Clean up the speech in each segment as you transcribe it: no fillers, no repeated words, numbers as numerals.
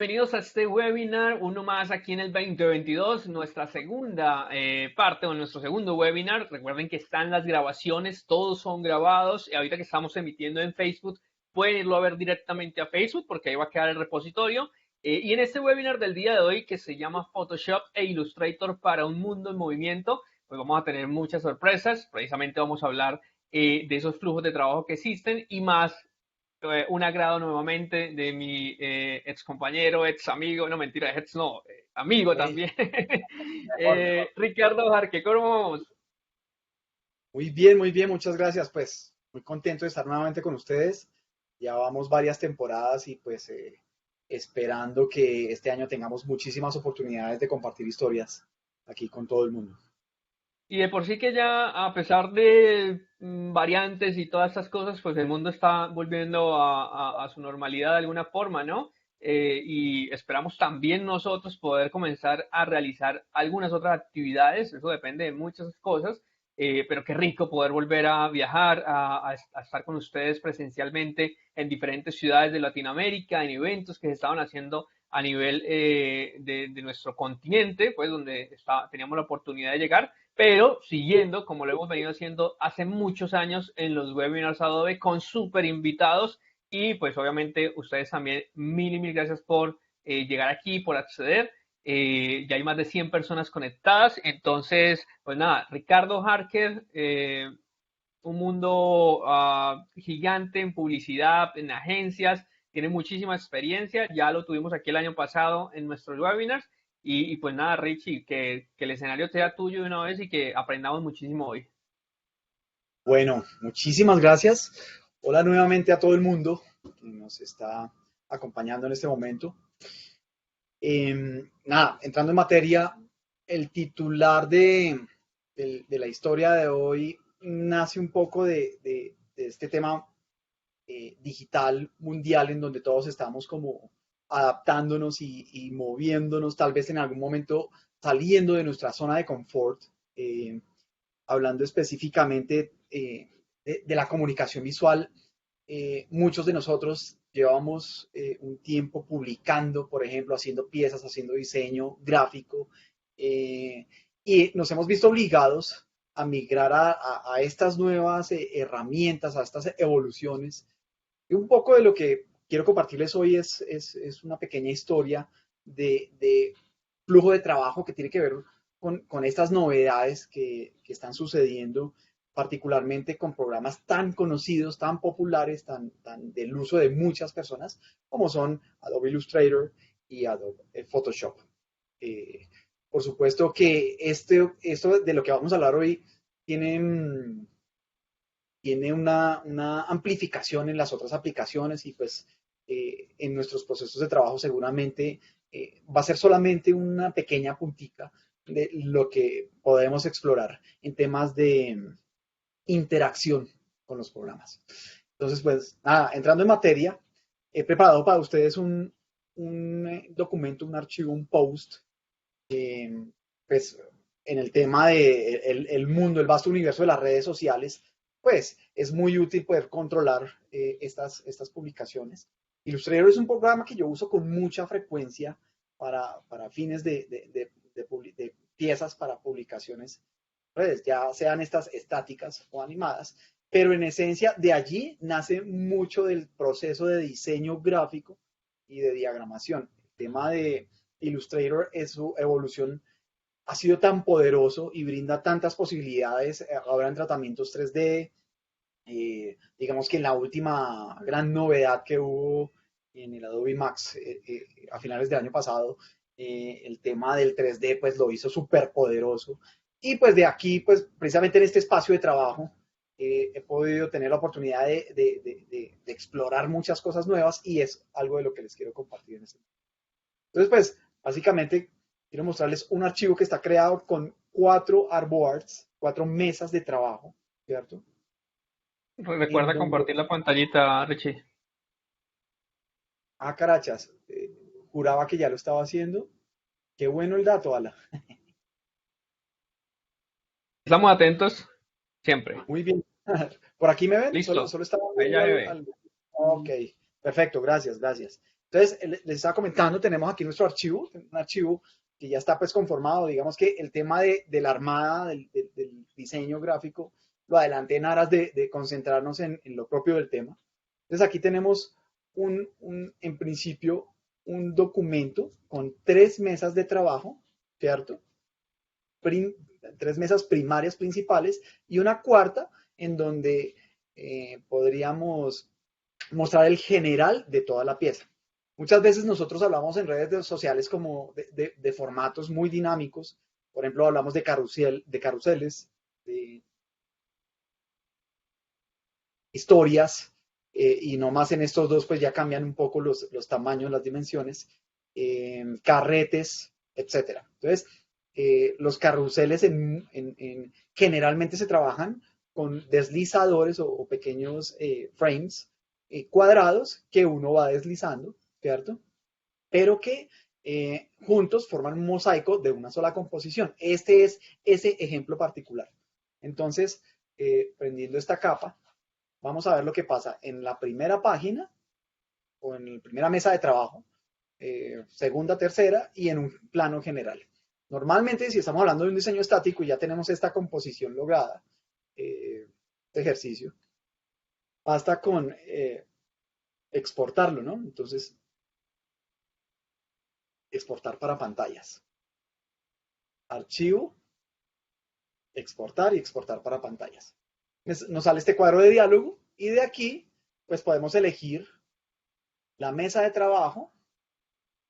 Bienvenidos a este webinar, uno más aquí en el 2022, nuestra segunda parte o nuestro segundo webinar. Recuerden que están las grabaciones, todos son grabados y ahorita que estamos emitiendo en Facebook, pueden irlo a ver directamente a Facebook porque ahí va a quedar el repositorio. Y en este webinar del día de hoy que se llama Photoshop e Illustrator para un mundo en movimiento, pues vamos a tener muchas sorpresas. Precisamente vamos a hablar de esos flujos de trabajo que existen y más un agrado nuevamente de mi ex compañero, ex amigo, no mentira, ex no, amigo Hey, también, mejor, mejor. Ricardo Jarque, ¿cómo vamos? Muy bien, muchas gracias. Pues muy contento de estar nuevamente con ustedes. Ya vamos varias temporadas y pues esperando que este año tengamos muchísimas oportunidades de compartir historias aquí con todo el mundo. Y de por sí que ya, a pesar de variantes y todas estas cosas, pues el mundo está volviendo a su normalidad de alguna forma, ¿no? Y esperamos también nosotros poder comenzar a realizar algunas otras actividades, eso depende de muchas cosas, pero qué rico poder volver a viajar, a estar con ustedes presencialmente en diferentes ciudades de Latinoamérica, en eventos que se estaban haciendo a nivel de nuestro continente, pues donde teníamos la oportunidad de llegar, pero siguiendo como lo hemos venido haciendo hace muchos años en los webinars Adobe con súper invitados y pues obviamente ustedes también mil y mil gracias por llegar aquí, por acceder. Ya hay más de 100 personas conectadas, entonces pues nada, Ricardo Harker, un mundo gigante en publicidad, en agencias, tiene muchísima experiencia, ya lo tuvimos aquí el año pasado en nuestros webinars y pues nada, Richie, que el escenario sea tuyo de una vez y que aprendamos muchísimo hoy. Bueno, muchísimas gracias. Hola nuevamente a todo el mundo que nos está acompañando en este momento. Nada, entrando en materia, el titular de la historia de hoy nace un poco de este tema digital mundial en donde todos estamos como adaptándonos y moviéndonos, tal vez en algún momento saliendo de nuestra zona de confort, hablando específicamente de la comunicación visual. Muchos de nosotros llevamos un tiempo publicando, por ejemplo, haciendo piezas, haciendo diseño gráfico, eh, y nos hemos visto obligados a migrar a estas nuevas herramientas, a estas evoluciones. Y un poco de lo que quiero compartirles hoy es una pequeña historia de flujo de trabajo que tiene que ver con estas novedades que están sucediendo, particularmente con programas tan conocidos, tan populares, tan del uso de muchas personas, como son Adobe Illustrator y Adobe Photoshop. Eh, por supuesto que esto de lo que vamos a hablar hoy tiene, tiene una amplificación en las otras aplicaciones y pues en nuestros procesos de trabajo seguramente va a ser solamente una pequeña puntica de lo que podemos explorar en temas de interacción con los programas. Entonces, pues nada, entrando en materia, he preparado para ustedes un documento, un archivo, un post, pues en el tema de el mundo, el vasto universo de las redes sociales, pues es muy útil poder controlar estas publicaciones. Illustrator es un programa que yo uso con mucha frecuencia para fines de piezas para publicaciones redes, ya sean estas estáticas o animadas, pero en esencia de allí nace mucho del proceso de diseño gráfico y de diagramación. El tema de Illustrator es su evolución ha sido tan poderoso y brinda tantas posibilidades ahora en tratamientos 3D. Digamos que en la última gran novedad que hubo en el Adobe Max a finales del año pasado, el tema del 3D pues lo hizo súper poderoso. Y pues de aquí, pues precisamente en este espacio de trabajo, he podido tener la oportunidad de explorar muchas cosas nuevas y es algo de lo que les quiero compartir en este momento. Entonces, pues, básicamente quiero mostrarles un archivo que está creado con 4 artboards, 4 mesas de trabajo, ¿cierto? En Recuerda donde, compartir la pantallita, Richie. carachas, juraba que ya lo estaba haciendo. Qué bueno el dato, Ala. Estamos atentos siempre. Muy bien. ¿Por aquí me ven? Solo, Listo. solo estaba Ahí ya viendo me ve. Ok, perfecto, gracias, gracias. Entonces, les estaba comentando, tenemos aquí nuestro archivo, un archivo que ya está pues conformado. Digamos que el tema de la armada, del diseño gráfico, lo adelanté en aras de concentrarnos en lo propio del tema. Entonces, aquí tenemos en principio un documento con 3 mesas de trabajo, ¿cierto? Prim, 3 mesas primarias principales y una cuarta en donde podríamos mostrar el general de toda la pieza. Muchas veces nosotros hablamos en redes sociales como de formatos muy dinámicos. Por ejemplo, hablamos de caruseles, de historias, y no más en estos dos, pues ya cambian un poco los tamaños, las dimensiones, carretes, etcétera. Entonces, los carruseles generalmente se trabajan con deslizadores o pequeños frames cuadrados que uno va deslizando, ¿cierto? Pero que juntos forman un mosaico de una sola composición. Este es ese ejemplo particular. Entonces, prendiendo esta capa, vamos a ver lo que pasa en la primera página o en la primera mesa de trabajo, segunda, tercera y en un plano general. Normalmente, si estamos hablando de un diseño estático y ya tenemos esta composición lograda, este ejercicio, basta con exportarlo, ¿no? Entonces, exportar para pantallas. Archivo, exportar y exportar para pantallas. Nos sale este cuadro de diálogo y de aquí, pues podemos elegir la mesa de trabajo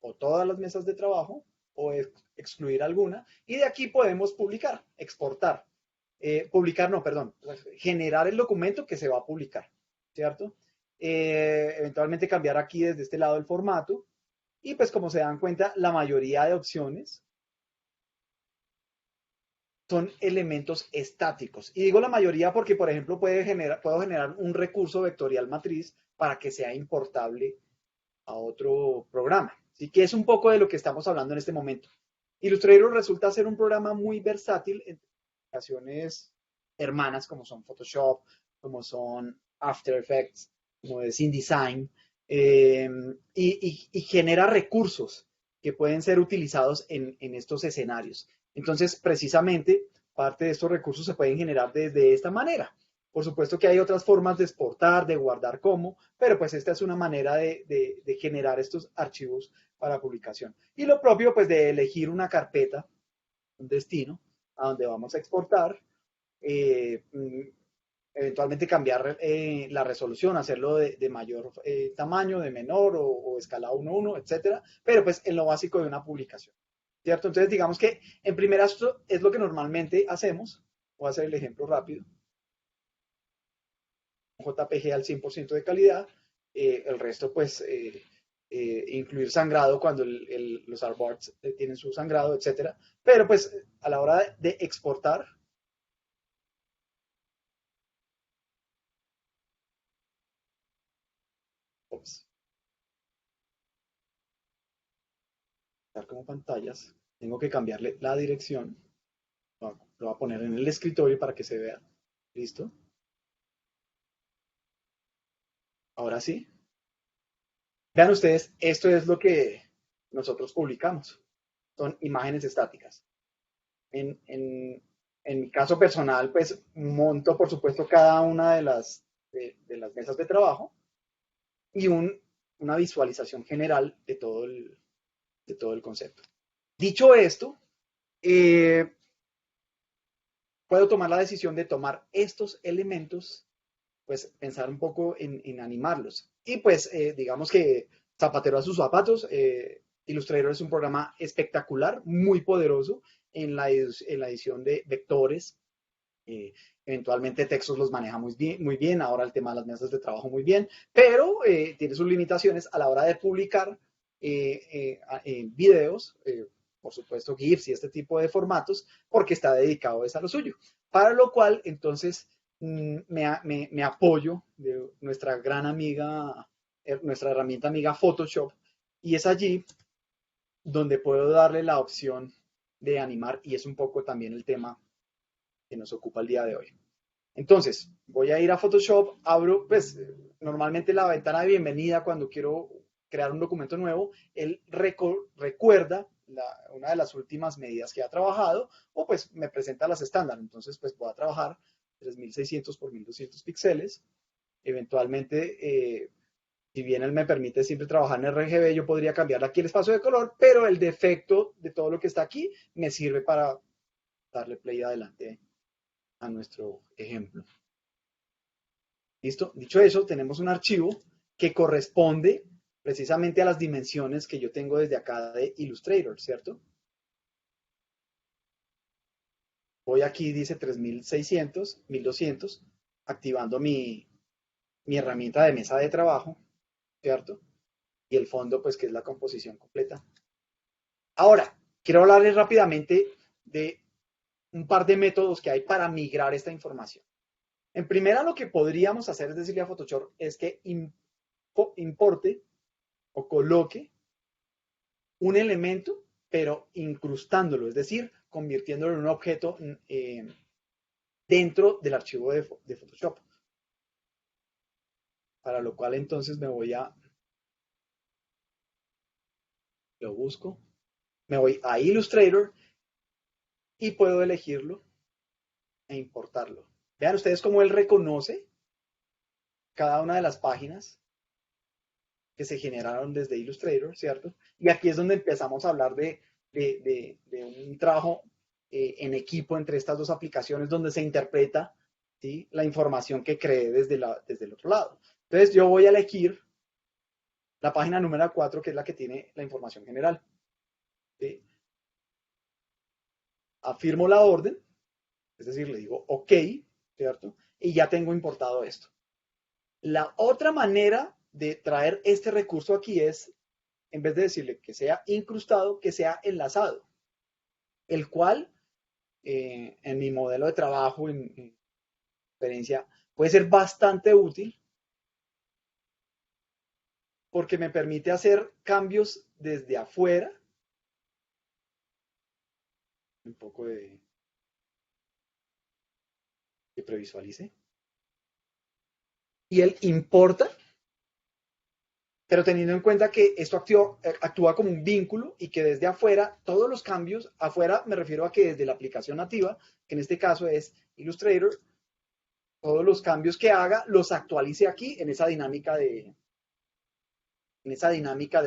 o todas las mesas de trabajo o excluir alguna y de aquí podemos publicar, exportar. Publicar, no, perdón, generar el documento que se va a publicar, ¿cierto? Eventualmente cambiar aquí desde este lado el formato y pues como se dan cuenta, la mayoría de opciones son elementos estáticos. Y digo la mayoría porque, por ejemplo, puedo generar un recurso vectorial matriz para que sea importable a otro programa. Así que es un poco de lo que estamos hablando en este momento. Illustrator resulta ser un programa muy versátil en aplicaciones hermanas como son Photoshop, como son After Effects, como es InDesign, y genera recursos que pueden ser utilizados en estos escenarios. Entonces, precisamente, parte de estos recursos se pueden generar desde esta manera. Por supuesto que hay otras formas de exportar, de guardar como, pero pues esta es una manera de generar estos archivos para publicación. Y lo propio, pues de elegir una carpeta, un destino, a donde vamos a exportar, eh, eventualmente cambiar la resolución, hacerlo de mayor tamaño, de menor o escala 1:1, etcétera, pero pues en lo básico de una publicación, ¿cierto? Entonces digamos que en primera esto es lo que normalmente hacemos. Voy a hacer el ejemplo rápido. JPG al 100% de calidad, el resto pues incluir sangrado cuando los artboards tienen su sangrado, etcétera. Pero pues a la hora de exportar, pues, como pantallas, tengo que cambiarle la dirección. Lo voy a poner en el escritorio para que se vea. ¿Listo? Ahora sí. Vean ustedes, esto es lo que nosotros publicamos. Son imágenes estáticas. En mi caso personal, pues monto, por supuesto, cada una de las mesas de trabajo y una visualización general de todo el concepto. Dicho esto, eh, puedo tomar la decisión de tomar estos elementos, pues pensar un poco en animarlos. Y pues digamos que zapatero a sus zapatos, Illustrator es un programa espectacular, muy poderoso en la edición de vectores. Eventualmente textos los maneja muy bien, ahora el tema de las mesas de trabajo muy bien, pero tiene sus limitaciones a la hora de publicar videos, por supuesto GIFs y este tipo de formatos, porque está dedicado a lo suyo. Para lo cual, entonces, me apoyo de nuestra gran amiga, nuestra herramienta amiga Photoshop, y es allí donde puedo darle la opción de animar, y es un poco también el tema que nos ocupa el día de hoy. Entonces, voy a ir a Photoshop, abro, pues, normalmente la ventana de bienvenida cuando quiero crear un documento nuevo, él recuerda una de las últimas medidas que ha trabajado o pues me presenta las estándar. Entonces pues voy a trabajar 3600 por 1200 píxeles. Eventualmente, si bien él me permite siempre trabajar en RGB, yo podría cambiar aquí el espacio de color, pero el defecto de todo lo que está aquí me sirve para darle play adelante a nuestro ejemplo. ¿Listo? Dicho eso, tenemos un archivo que corresponde precisamente a las dimensiones que yo tengo desde acá de Illustrator, ¿cierto? Voy aquí, dice 3600, 1200, activando mi herramienta de mesa de trabajo, ¿cierto? Y el fondo, pues, que es la composición completa. Ahora, quiero hablarles rápidamente de un par de métodos que hay para migrar esta información. En primera, lo que podríamos hacer es decirle a Photoshop es que importe o coloque un elemento, pero incrustándolo, es decir, convirtiéndolo en un objeto dentro del archivo de Photoshop. Para lo cual entonces lo busco, me voy a Illustrator y puedo elegirlo e importarlo. Vean ustedes cómo él reconoce cada una de las páginas que se generaron desde Illustrator, ¿cierto? Y aquí es donde empezamos a hablar de un trabajo en equipo entre estas dos aplicaciones donde se interpreta, ¿sí?, la información que creé desde el otro lado. Entonces yo voy a elegir la página número 4, que es la que tiene la información general. ¿Sí? Afirmo la orden, es decir, le digo OK, ¿cierto? Y ya tengo importado esto. La otra manera de traer este recurso aquí es, en vez de decirle que sea incrustado, que sea enlazado, el cual en mi modelo de trabajo, en experiencia, puede ser bastante útil porque me permite hacer cambios desde afuera. Un poco que previsualice. Y él importa, pero teniendo en cuenta que esto actúa como un vínculo y que desde afuera, todos los cambios, afuera me refiero a que desde la aplicación nativa, que en este caso es Illustrator, todos los cambios que haga los actualice aquí en esa dinámica de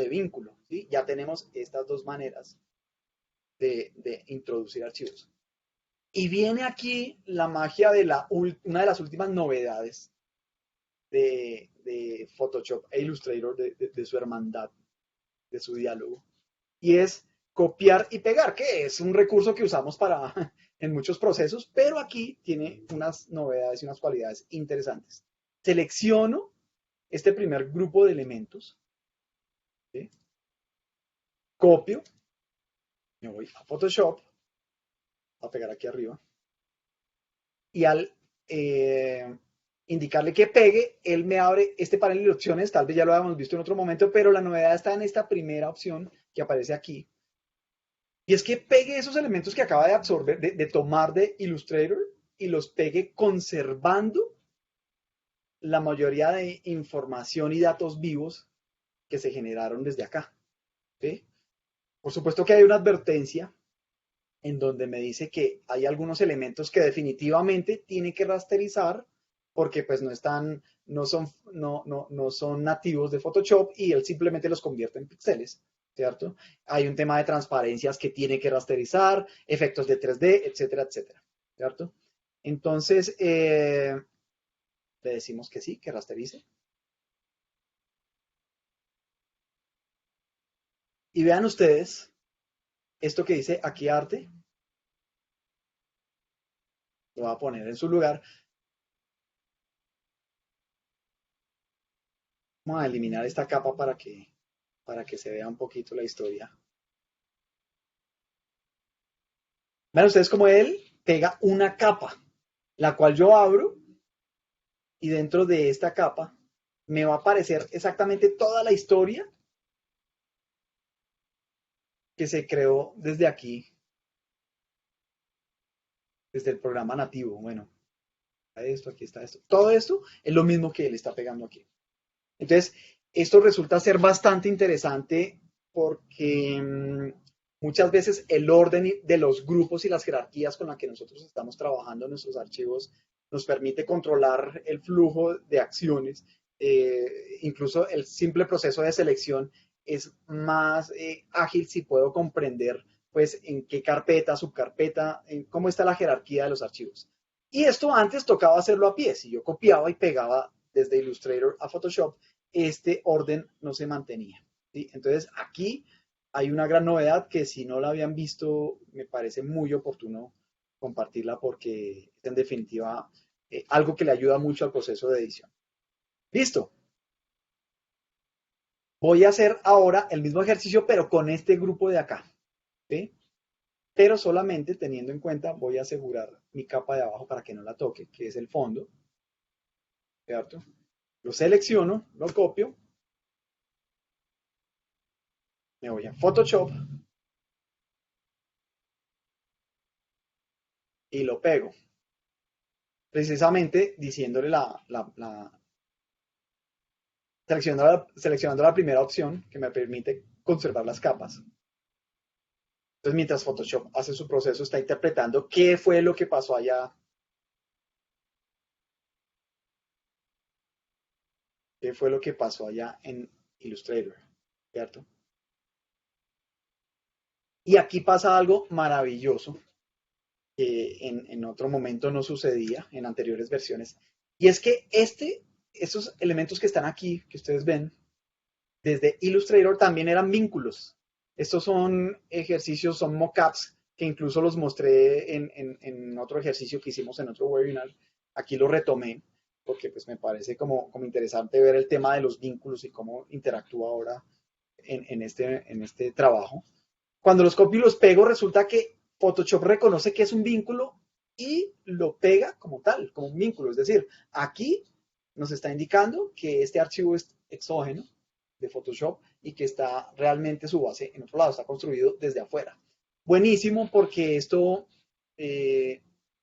vínculo. ¿Sí? Ya tenemos estas dos maneras de introducir archivos. Y viene aquí la magia de una de las últimas novedades de Photoshop e Illustrator, de su hermandad, de su diálogo. Y es copiar y pegar, que es un recurso que usamos en muchos procesos, pero aquí tiene unas novedades y unas cualidades interesantes. Selecciono este primer grupo de elementos, ¿sí? Copio, me voy a Photoshop, voy a pegar aquí arriba, y al indicarle que pegue, él me abre este panel de opciones, tal vez ya lo habíamos visto en otro momento, pero la novedad está en esta primera opción que aparece aquí. Y es que pegue esos elementos que acaba de absorber, de tomar de Illustrator y los pegue conservando la mayoría de información y datos vivos que se generaron desde acá. ¿Sí? Por supuesto que hay una advertencia en donde me dice que hay algunos elementos que definitivamente tiene que rasterizar porque pues no son nativos de Photoshop y él simplemente los convierte en píxeles, ¿cierto? Hay un tema de transparencias que tiene que rasterizar, efectos de 3D, etcétera, etcétera, ¿cierto? Entonces, le decimos que sí, que rasterice. Y vean ustedes esto que dice aquí arte. Lo voy a poner en su lugar. Vamos a eliminar esta capa para que se vea un poquito la historia. Vean ustedes cómo él pega una capa, la cual yo abro y dentro de esta capa me va a aparecer exactamente toda la historia que se creó desde aquí, desde el programa nativo. Bueno, aquí está esto. Todo esto es lo mismo que él está pegando aquí. Entonces, Esto resulta ser bastante interesante porque muchas veces el orden de los grupos y las jerarquías con las que nosotros estamos trabajando en nuestros archivos nos permite controlar el flujo de acciones. Incluso el simple proceso de selección es más ágil si puedo comprender pues en qué carpeta, subcarpeta, en cómo está la jerarquía de los archivos. Y esto antes tocaba hacerlo a pie. Si yo copiaba y pegaba desde Illustrator a Photoshop, este orden no se mantenía, ¿sí? Entonces aquí hay una gran novedad que si no la habían visto, me parece muy oportuno compartirla porque es en definitiva algo que le ayuda mucho al proceso de edición. Listo. Voy a hacer ahora el mismo ejercicio, pero con este grupo de acá, ¿sí? Pero solamente teniendo en cuenta, voy a asegurar mi capa de abajo para que no la toque, que es el fondo, ¿cierto? Lo selecciono, lo copio, me voy a Photoshop y lo pego. Precisamente diciéndole seleccionando la primera opción que me permite conservar las capas. Entonces, mientras Photoshop hace su proceso, está interpretando qué fue lo que pasó allá, qué fue lo que pasó allá en Illustrator, ¿cierto? Y aquí pasa algo maravilloso que en otro momento no sucedía en anteriores versiones. Y es que estos elementos que están aquí, que ustedes ven, desde Illustrator también eran vínculos. Estos son ejercicios, son mockups que incluso los mostré en otro ejercicio que hicimos en otro webinar. Aquí lo retomé porque pues me parece como interesante ver el tema de los vínculos y cómo interactúa ahora en este trabajo. Cuando los copio y los pego, resulta que Photoshop reconoce que es un vínculo y lo pega como tal, como un vínculo. Es decir, aquí nos está indicando que este archivo es exógeno de Photoshop y que está realmente su base en otro lado, está construido desde afuera. Buenísimo porque esto,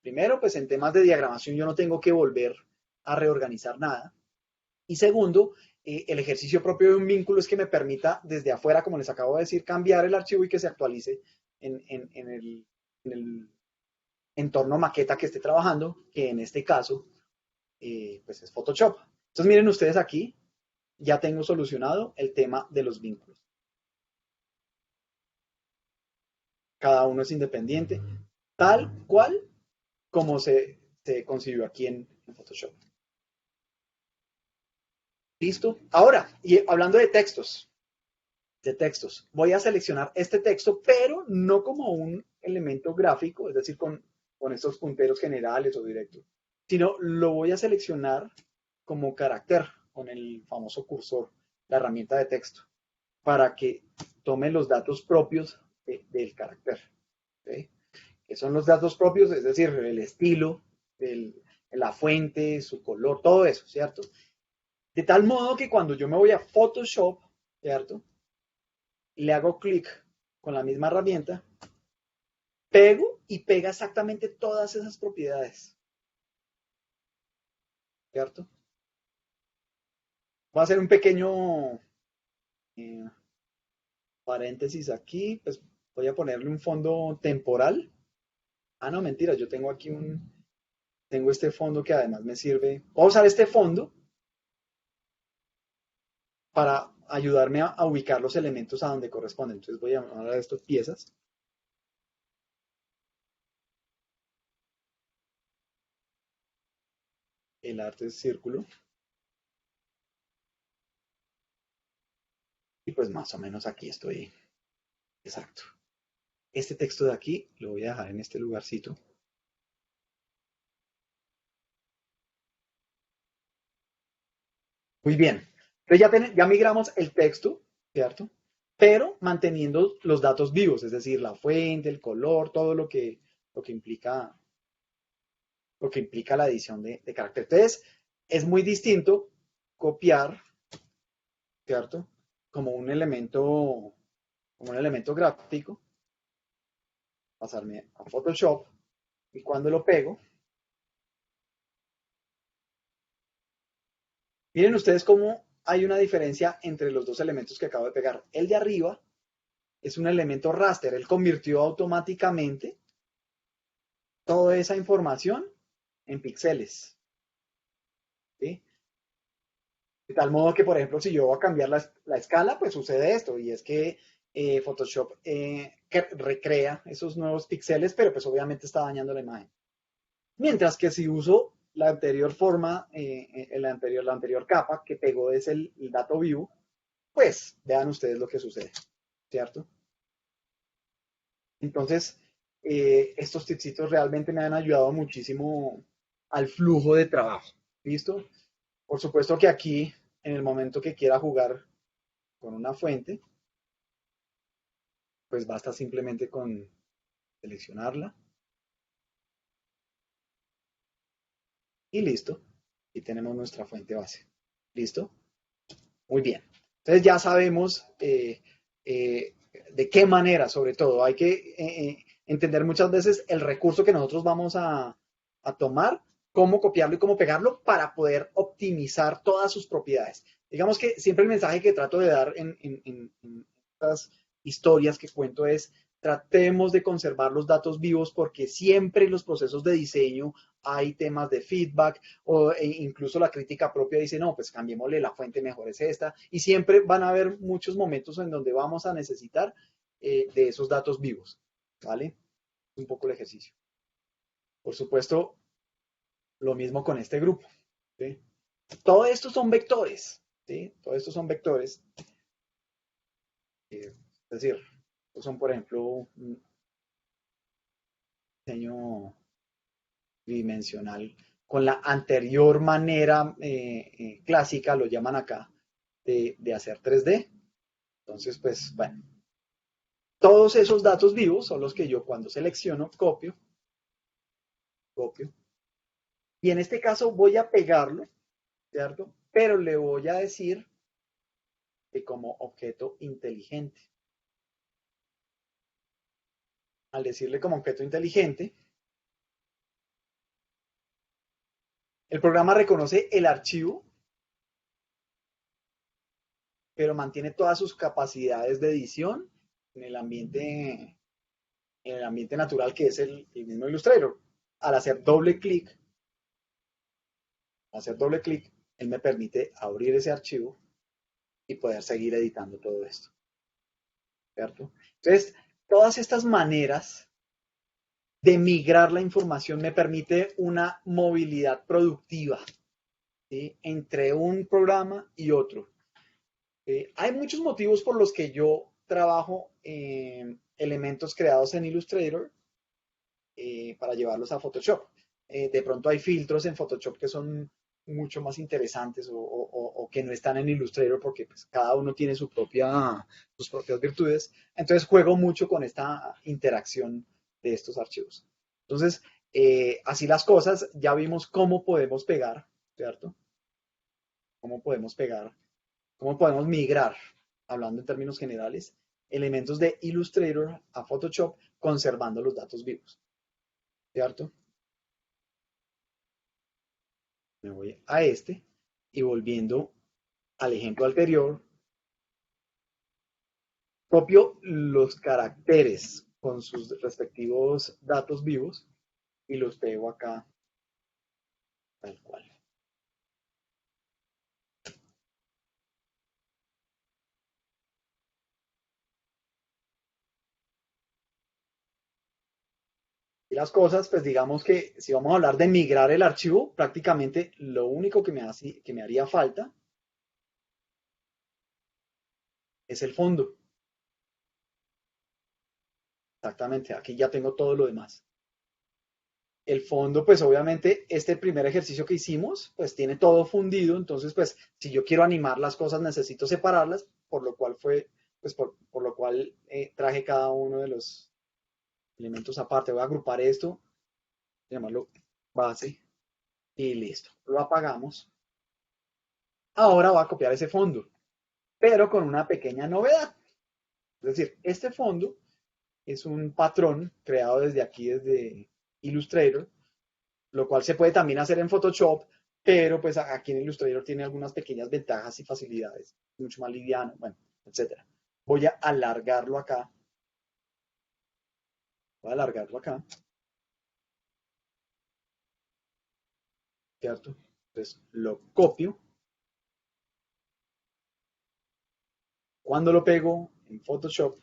primero, pues en temas de diagramación yo no tengo que volver a reorganizar nada. Y segundo, el ejercicio propio de un vínculo es que me permita desde afuera, como les acabo de decir, cambiar el archivo y que se actualice en el entorno maqueta que esté trabajando, que en este caso pues es Photoshop. Entonces miren ustedes aquí, ya tengo solucionado el tema de los vínculos. Cada uno es independiente, tal cual como se concibió aquí en Photoshop. ¿Listo? Ahora, y hablando de textos, voy a seleccionar este texto, pero no como un elemento gráfico, es decir, con estos punteros generales o directos, sino lo voy a seleccionar como carácter, con el famoso cursor, la herramienta de texto, para que tome los datos propios del carácter. ¿Sí? Que son los datos propios, es decir, el estilo, la fuente, su color, todo eso, ¿cierto? De tal modo que cuando yo me voy a Photoshop, ¿cierto? Le hago clic con la misma herramienta, pego y pega exactamente todas esas propiedades, ¿cierto? Voy a hacer un pequeño eh, paréntesis aquí, pues voy a ponerle un fondo temporal. Ah, no, mentira, yo tengo aquí tengo este fondo que además me sirve. Voy a usar este fondo para ayudarme a ubicar los elementos a donde corresponden. Entonces voy a llamar a estas piezas. El arte es círculo. Y pues más o menos aquí estoy. Exacto. Este texto de aquí lo voy a dejar en este lugarcito. Muy bien. Entonces ya migramos el texto, ¿cierto? Pero manteniendo los datos vivos, es decir, la fuente, el color, todo lo que implica, lo que implica la edición de carácter. Entonces, es muy distinto copiar, ¿cierto? Como un elemento gráfico, pasarme a Photoshop y cuando lo pego, miren ustedes cómo hay una diferencia entre los dos elementos que acabo de pegar. El de arriba es un elemento raster. Él convirtió automáticamente toda esa información en píxeles. ¿Sí? De tal modo que, por ejemplo, si yo voy a cambiar la escala, pues sucede esto, y es que Photoshop que recrea esos nuevos píxeles, pero pues obviamente está dañando la imagen. Mientras que si uso la anterior forma, la anterior capa que pegó es el dato vivo, pues vean ustedes lo que sucede, ¿cierto? Entonces, estos tipsitos realmente me han ayudado muchísimo al flujo de trabajo, ¿listo? Por supuesto que aquí, en el momento que quiera jugar con una fuente, pues basta simplemente con seleccionarla y listo. Y tenemos nuestra fuente base. ¿Listo? Muy bien. Entonces ya sabemos de qué manera, sobre todo, hay que entender muchas veces el recurso que nosotros vamos a tomar, cómo copiarlo y cómo pegarlo para poder optimizar todas sus propiedades. Digamos que siempre el mensaje que trato de dar en estas historias que cuento es: tratemos de conservar los datos vivos, porque siempre en los procesos de diseño hay temas de feedback, incluso la crítica propia dice, no, pues cambiémosle la fuente, mejor es esta, y siempre van a haber muchos momentos en donde vamos a necesitar de esos datos vivos, ¿vale? Un poco el ejercicio. Por supuesto, lo mismo con este grupo, ¿sí? Todo esto son vectores, ¿sí? Todo esto son vectores. Es decir, estos son, por ejemplo, un diseño bidimensional con la anterior manera clásica, lo llaman acá, de hacer 3D. Entonces, pues, bueno, todos esos datos vivos son los que yo cuando selecciono, copio, y en este caso voy a pegarlo, ¿cierto? Pero le voy a decir que como objeto inteligente. Al decirle como objeto inteligente, el programa reconoce el archivo, pero mantiene todas sus capacidades de edición en el ambiente natural que es el mismo Illustrator. Al hacer doble clic, él me permite abrir ese archivo y poder seguir editando todo esto, ¿cierto? Entonces, todas estas maneras de migrar la información me permite una movilidad productiva, ¿sí? Entre un programa y otro. Hay muchos motivos por los que yo trabajo elementos creados en Illustrator para llevarlos a Photoshop. De pronto hay filtros en Photoshop que son mucho más interesantes o que no están en Illustrator porque pues, cada uno tiene sus propias virtudes. Entonces juego mucho con esta interacción de estos archivos. Entonces, así las cosas, ya vimos cómo podemos pegar, ¿cierto? Cómo podemos pegar, cómo podemos migrar, hablando en términos generales, elementos de Illustrator a Photoshop conservando los datos vivos, ¿cierto? Me voy a este y volviendo al ejemplo anterior, copio los caracteres con sus respectivos datos vivos y los pego acá tal cual. Y las cosas, pues digamos que si vamos a hablar de migrar el archivo, prácticamente lo único que me haría falta es el fondo. Exactamente, aquí ya tengo todo lo demás. El fondo, pues obviamente este primer ejercicio que hicimos, pues tiene todo fundido, entonces pues si yo quiero animar las cosas necesito separarlas, por lo cual por lo cual traje cada uno de los elementos aparte. Voy a agrupar esto, llamarlo base y listo. Lo apagamos. Ahora voy a copiar ese fondo, pero con una pequeña novedad. Es decir, este fondo es un patrón creado desde aquí, desde Illustrator, lo cual se puede también hacer en Photoshop, pero pues aquí en Illustrator tiene algunas pequeñas ventajas y facilidades, mucho más liviano, bueno, etcétera. Voy a alargarlo acá, voy a alargarlo acá, ¿cierto? Entonces lo copio. Cuando lo pego en Photoshop,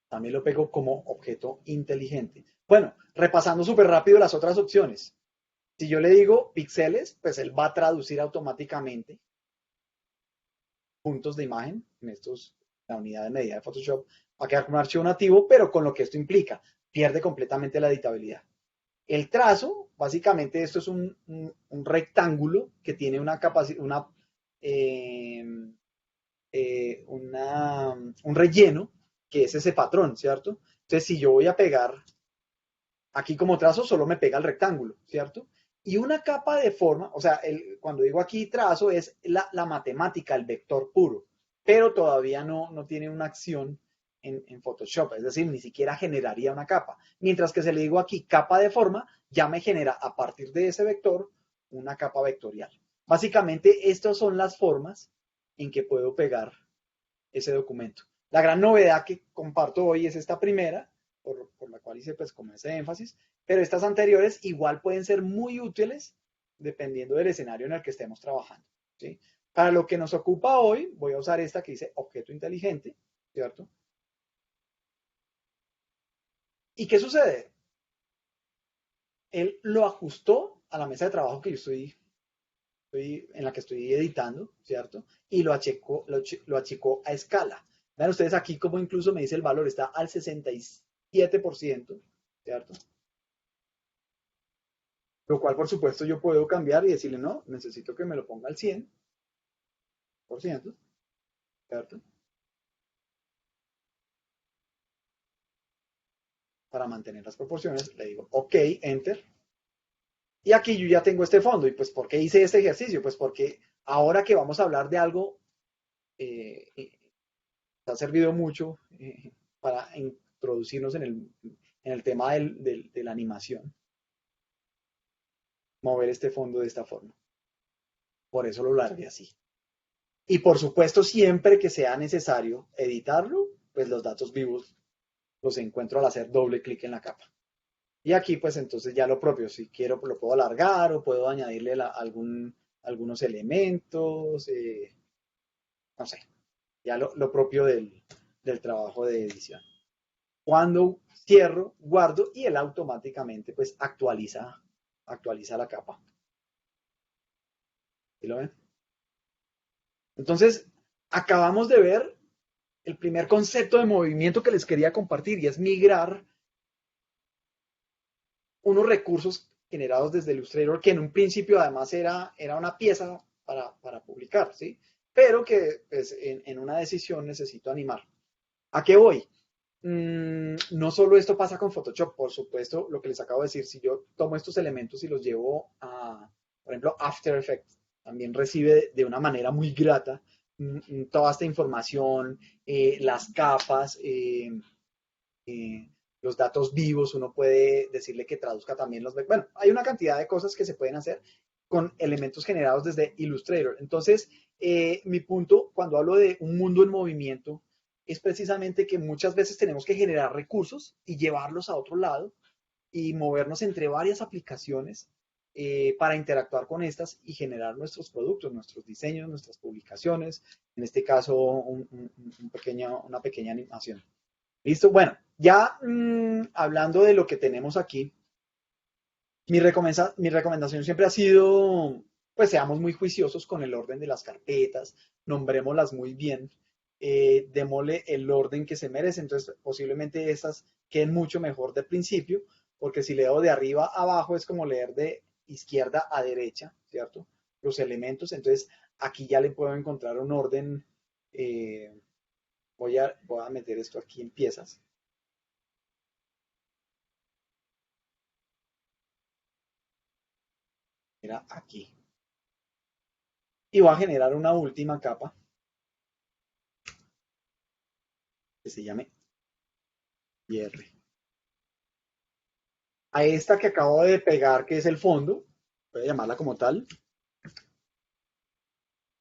también lo pego como objeto inteligente. Bueno, repasando súper rápido las otras opciones. Si yo le digo píxeles, pues él va a traducir automáticamente puntos de imagen en estos, la unidad de medida de Photoshop. Va a quedar como un archivo nativo, pero con lo que esto implica, pierde completamente la editabilidad. El trazo, básicamente esto es un rectángulo que tiene una capacidad, eh, un relleno que es ese patrón, ¿cierto? Entonces, si yo voy a pegar aquí como trazo, solo me pega el rectángulo, ¿cierto? Y una capa de forma, o sea, cuando digo aquí trazo es la matemática, el vector puro, pero todavía no tiene una acción en Photoshop, es decir, ni siquiera generaría una capa. Mientras que si le digo aquí capa de forma, ya me genera a partir de ese vector una capa vectorial. Básicamente, estas son las formas en que puedo pegar ese documento. La gran novedad que comparto hoy es esta primera, por la cual hice pues como ese énfasis, pero estas anteriores igual pueden ser muy útiles dependiendo del escenario en el que estemos trabajando, ¿sí? Para lo que nos ocupa hoy, voy a usar esta que dice objeto inteligente, ¿cierto? ¿Y qué sucede? Él lo ajustó a la mesa de trabajo que yo estoy en la que estoy editando, ¿cierto? Y lo achicó a escala. Vean ustedes aquí como incluso me dice el valor, está al 67%, ¿cierto? Lo cual, por supuesto, yo puedo cambiar y decirle, no, necesito que me lo ponga al 100%, ¿cierto? Para mantener las proporciones, le digo, ok, enter. Y aquí yo ya tengo este fondo. ¿Y pues por qué hice este ejercicio? Pues porque ahora que vamos a hablar de algo, eh, ha servido mucho para introducirnos en el tema de la animación, mover este fondo de esta forma. Por eso lo largué así. Y por supuesto, siempre que sea necesario editarlo, pues los datos vivos los encuentro al hacer doble clic en la capa. Y aquí, pues entonces ya lo propio, si quiero, lo puedo alargar o puedo añadirle algunos elementos, no sé, ya lo propio del trabajo de edición. Cuando cierro, guardo y él automáticamente pues actualiza la capa. ¿Sí lo ven? Entonces, acabamos de ver el primer concepto de movimiento que les quería compartir y es migrar unos recursos generados desde Illustrator que en un principio además era una pieza para publicar, ¿sí? Pero que pues, en una decisión necesito animar. ¿A qué voy? No solo esto pasa con Photoshop, por supuesto, lo que les acabo de decir, si yo tomo estos elementos y los llevo a, por ejemplo, After Effects, también recibe de una manera muy grata toda esta información, las capas, eh, los datos vivos, uno puede decirle que traduzca también los... Bueno, hay una cantidad de cosas que se pueden hacer con elementos generados desde Illustrator. Entonces, mi punto cuando hablo de un mundo en movimiento es precisamente que muchas veces tenemos que generar recursos y llevarlos a otro lado y movernos entre varias aplicaciones para interactuar con estas y generar nuestros productos, nuestros diseños, nuestras publicaciones, en este caso una pequeña animación. ¿Listo? Bueno, ya hablando de lo que tenemos aquí, mi recomendación siempre ha sido, pues seamos muy juiciosos con el orden de las carpetas, nombrémoslas muy bien, démosle el orden que se merece, entonces posiblemente estas queden mucho mejor de principio, porque si leo de arriba a abajo es como leer de izquierda a derecha, ¿cierto? Los elementos, entonces aquí ya le puedo encontrar un orden, voy a meter esto aquí en piezas. Mira aquí. Y va a generar una última capa que se llame cierre. A esta que acabo de pegar, que es el fondo, voy a llamarla como tal,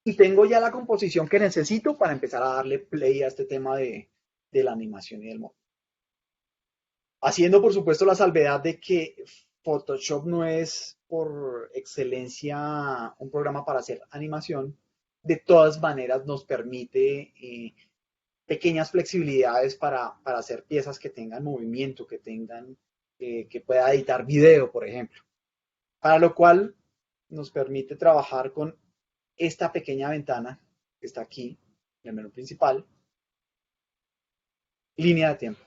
y tengo ya la composición que necesito para empezar a darle play a este tema de la animación y del modo. Haciendo, por supuesto, la salvedad de que Photoshop no es por excelencia un programa para hacer animación. De todas maneras, nos permite pequeñas flexibilidades para hacer piezas que tengan movimiento, que pueda editar video, por ejemplo. Para lo cual nos permite trabajar con esta pequeña ventana que está aquí en el menú principal, línea de tiempo.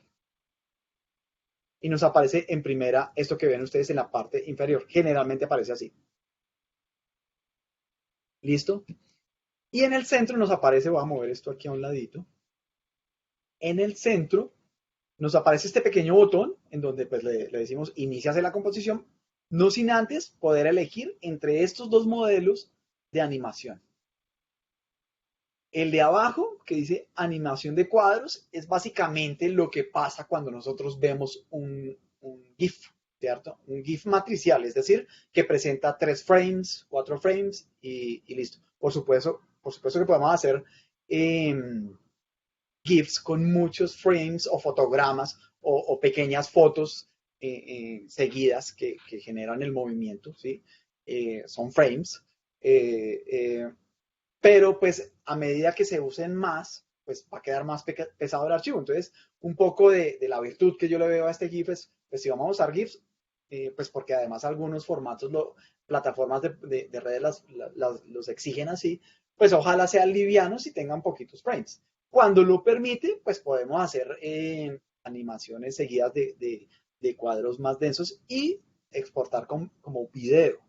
Y nos aparece en primera esto que ven ustedes en la parte inferior. Generalmente aparece así. ¿Listo? Y en el centro nos aparece, voy a mover esto aquí a un ladito. En el centro nos aparece este pequeño botón en donde pues le decimos iniciase la composición, no sin antes poder elegir entre estos dos modelos de animación. El de abajo, que dice animación de cuadros, es básicamente lo que pasa cuando nosotros vemos un GIF, ¿cierto? Un GIF matricial, es decir, que presenta 3 frames, 4 frames y listo. Por supuesto que podemos hacer GIFs con muchos frames o fotogramas o pequeñas fotos seguidas que generan el movimiento, ¿sí? Son frames. Pero pues a medida que se usen más, pues va a quedar más pesado el archivo. Entonces, un poco de la virtud que yo le veo a este GIF es, pues si vamos a usar GIFs, pues porque además algunos formatos, plataformas de redes los exigen así, pues ojalá sean livianos y tengan poquitos frames. Cuando lo permite, pues podemos hacer animaciones seguidas de cuadros más densos y exportar como video,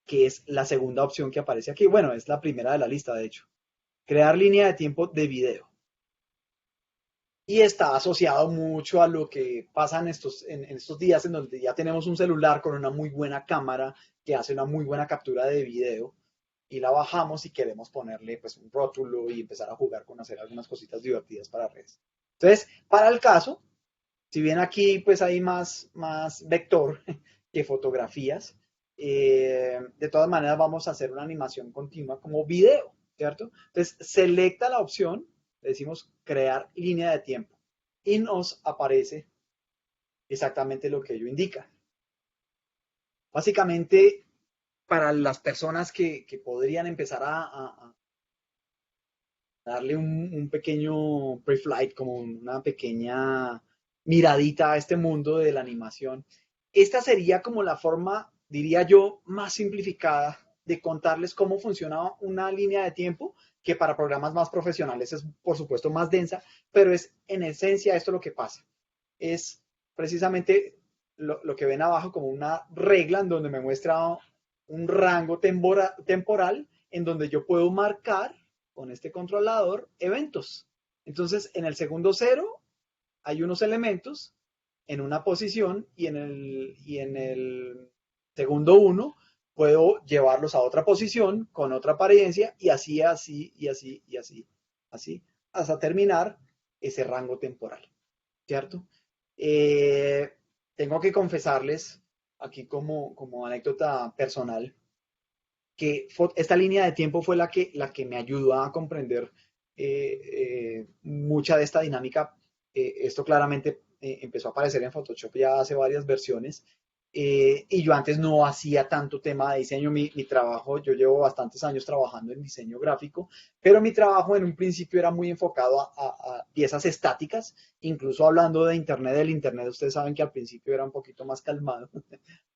que es la segunda opción que aparece aquí. Bueno, es la primera de la lista, de hecho. Crear línea de tiempo de video. Y está asociado mucho a lo que pasa en estos días en donde ya tenemos un celular con una muy buena cámara que hace una muy buena captura de video y la bajamos y queremos ponerle pues un rótulo y empezar a jugar con hacer algunas cositas divertidas para redes. Entonces, para el caso, si bien aquí pues hay más vector que fotografías, de todas maneras vamos a hacer una animación continua como video, ¿cierto? Entonces, selecta la opción, le decimos crear línea de tiempo y nos aparece exactamente lo que ello indica. Básicamente, para las personas que podrían empezar a darle un pequeño pre-flight, como una pequeña miradita a este mundo de la animación. Esta sería como la forma, diría yo, más simplificada de contarles cómo funciona una línea de tiempo, que para programas más profesionales es, por supuesto, más densa, pero es en esencia esto lo que pasa. Es precisamente lo que ven abajo como una regla en donde me muestra un rango temporal en donde yo puedo marcar con este controlador eventos. Entonces, en el segundo cero hay unos elementos en una posición y en el segundo uno puedo llevarlos a otra posición con otra apariencia y así, así, y así, y así, así, hasta terminar ese rango temporal, ¿cierto? Eh, Tengo que confesarles aquí como anécdota personal que esta línea de tiempo fue la que me ayudó a comprender mucha de esta dinámica. Esto claramente empezó a aparecer en Photoshop ya hace varias versiones. Y yo antes no hacía tanto tema de diseño. Mi trabajo, yo llevo bastantes años trabajando en diseño gráfico, pero mi trabajo en un principio era muy enfocado a piezas estáticas, incluso hablando de Internet. Del Internet, ustedes saben que al principio era un poquito más calmado,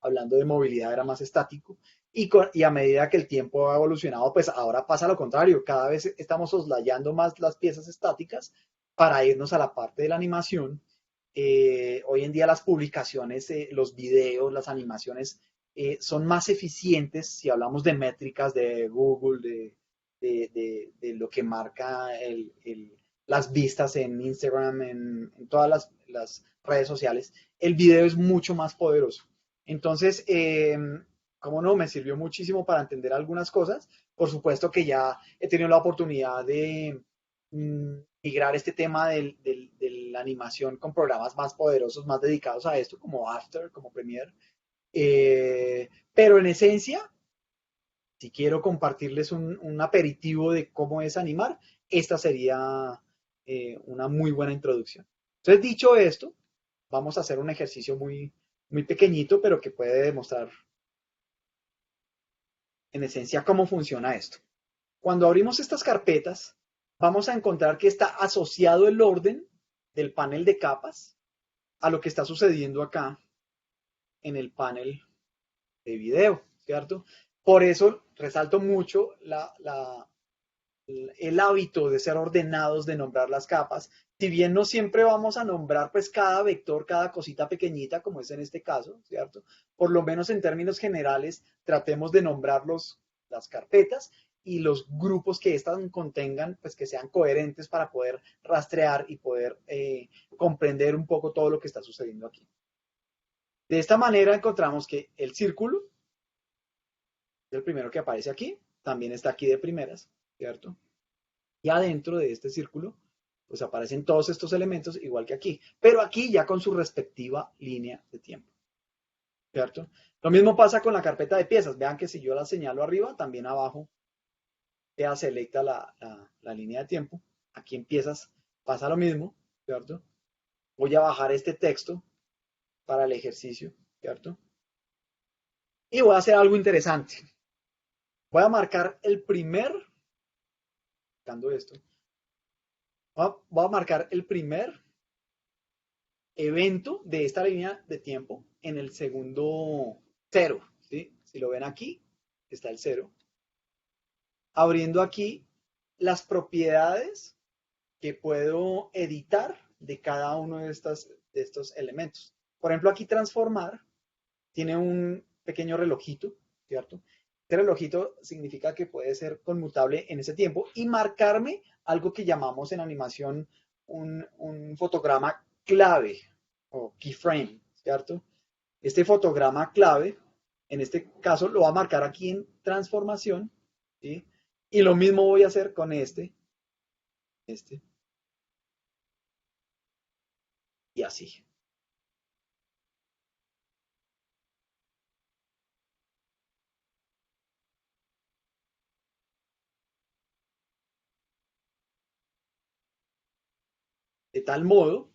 hablando de movilidad era más estático. Y a medida que el tiempo ha evolucionado, pues ahora pasa lo contrario. Cada vez estamos soslayando más las piezas estáticas para irnos a la parte de la animación. Hoy en día las publicaciones, los videos, las animaciones son más eficientes si hablamos de métricas de Google, de lo que marca las vistas en Instagram, en todas las redes sociales. El video es mucho más poderoso. Entonces, como no, me sirvió muchísimo para entender algunas cosas. Por supuesto que ya he tenido la oportunidad de migrar este tema de la animación con programas más poderosos, más dedicados a esto, como After, como Premiere. Pero en esencia, si quiero compartirles un aperitivo de cómo es animar, esta sería una muy buena introducción. Entonces, dicho esto, vamos a hacer un ejercicio muy pequeñito, pero que puede demostrar en esencia cómo funciona esto. Cuando abrimos estas carpetas, vamos a encontrar que está asociado el orden del panel de capas a lo que está sucediendo acá en el panel de video, ¿cierto? Por eso resalto mucho el hábito de ser ordenados, de nombrar las capas. Si bien no siempre vamos a nombrar pues cada vector, cada cosita pequeñita, como es en este caso, ¿cierto? Por lo menos en términos generales, tratemos de nombrar las carpetas y los grupos que éstas contengan, pues que sean coherentes para poder rastrear y poder comprender un poco todo lo que está sucediendo aquí. De esta manera encontramos que el círculo es el primero que aparece aquí, también está aquí de primeras, ¿cierto? Y adentro de este círculo, pues aparecen todos estos elementos igual que aquí, pero aquí ya con su respectiva línea de tiempo, ¿cierto? Lo mismo pasa con la carpeta de piezas. Vean que si yo la señalo arriba, también abajo queda selecta la línea de tiempo. Aquí en piezas pasa lo mismo, ¿cierto? Voy a bajar este texto para el ejercicio, ¿cierto? Y voy a hacer algo interesante. Voy a marcar el primer, marcando esto, voy a marcar el primer evento de esta línea de tiempo en el segundo cero, ¿sí? Si lo ven aquí, está el cero. Abriendo aquí las propiedades que puedo editar de cada uno de estos elementos. Por ejemplo, aquí transformar tiene un pequeño relojito, ¿cierto? Este relojito significa que puede ser conmutable en ese tiempo y marcarme algo que llamamos en animación un fotograma clave o keyframe, ¿cierto? Este fotograma clave, en este caso, lo va a marcar aquí en transformación, ¿sí? Y lo mismo voy a hacer con este y así. De tal modo,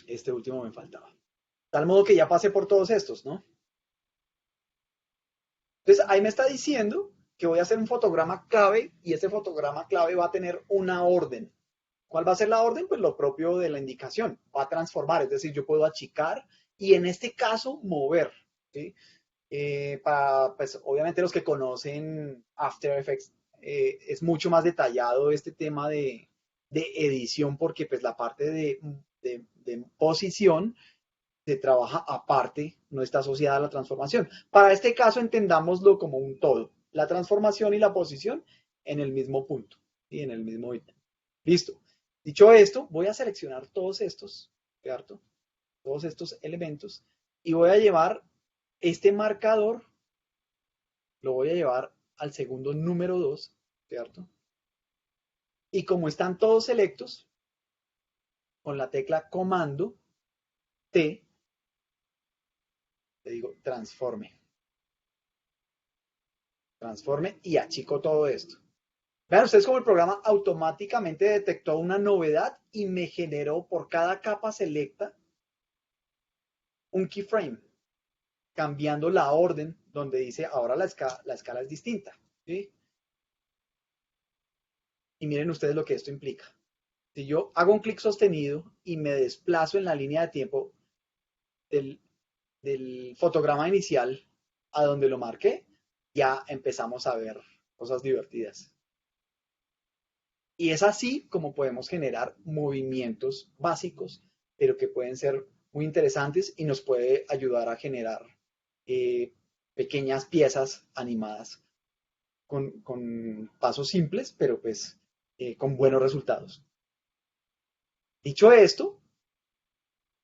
este último me faltaba. De tal modo que ya pasé por todos estos, ¿no? Entonces, ahí me está diciendo que voy a hacer un fotograma clave y ese fotograma clave va a tener una orden. ¿Cuál va a ser la orden? Pues lo propio de la indicación. Va a transformar, es decir, yo puedo achicar y en este caso mover, ¿sí? Pues obviamente los que conocen After Effects, es mucho más detallado este tema de edición porque pues la parte de posición se trabaja aparte, no está asociada a la transformación. Para este caso entendámoslo como un todo, la transformación y la posición en el mismo punto y en el mismo ítem. Listo. Dicho esto, voy a seleccionar todos estos, ¿cierto? Todos estos elementos y voy a llevar este marcador, lo voy a llevar al segundo número 2, ¿cierto? Y como están todos selectos, con la tecla comando T, le digo transforme y achico todo esto. Vean ustedes cómo el programa automáticamente detectó una novedad y me generó por cada capa selecta un keyframe, cambiando la orden donde dice ahora la escala es distinta, ¿sí? Y miren ustedes lo que esto implica. Si yo hago un clic sostenido y me desplazo en la línea de tiempo del, del fotograma inicial a donde lo marqué, ya empezamos a ver cosas divertidas. Y es así como podemos generar movimientos básicos, pero que pueden ser muy interesantes y nos puede ayudar a generar eh, pequeñas piezas animadas con pasos simples, pero pues con buenos resultados. Dicho esto,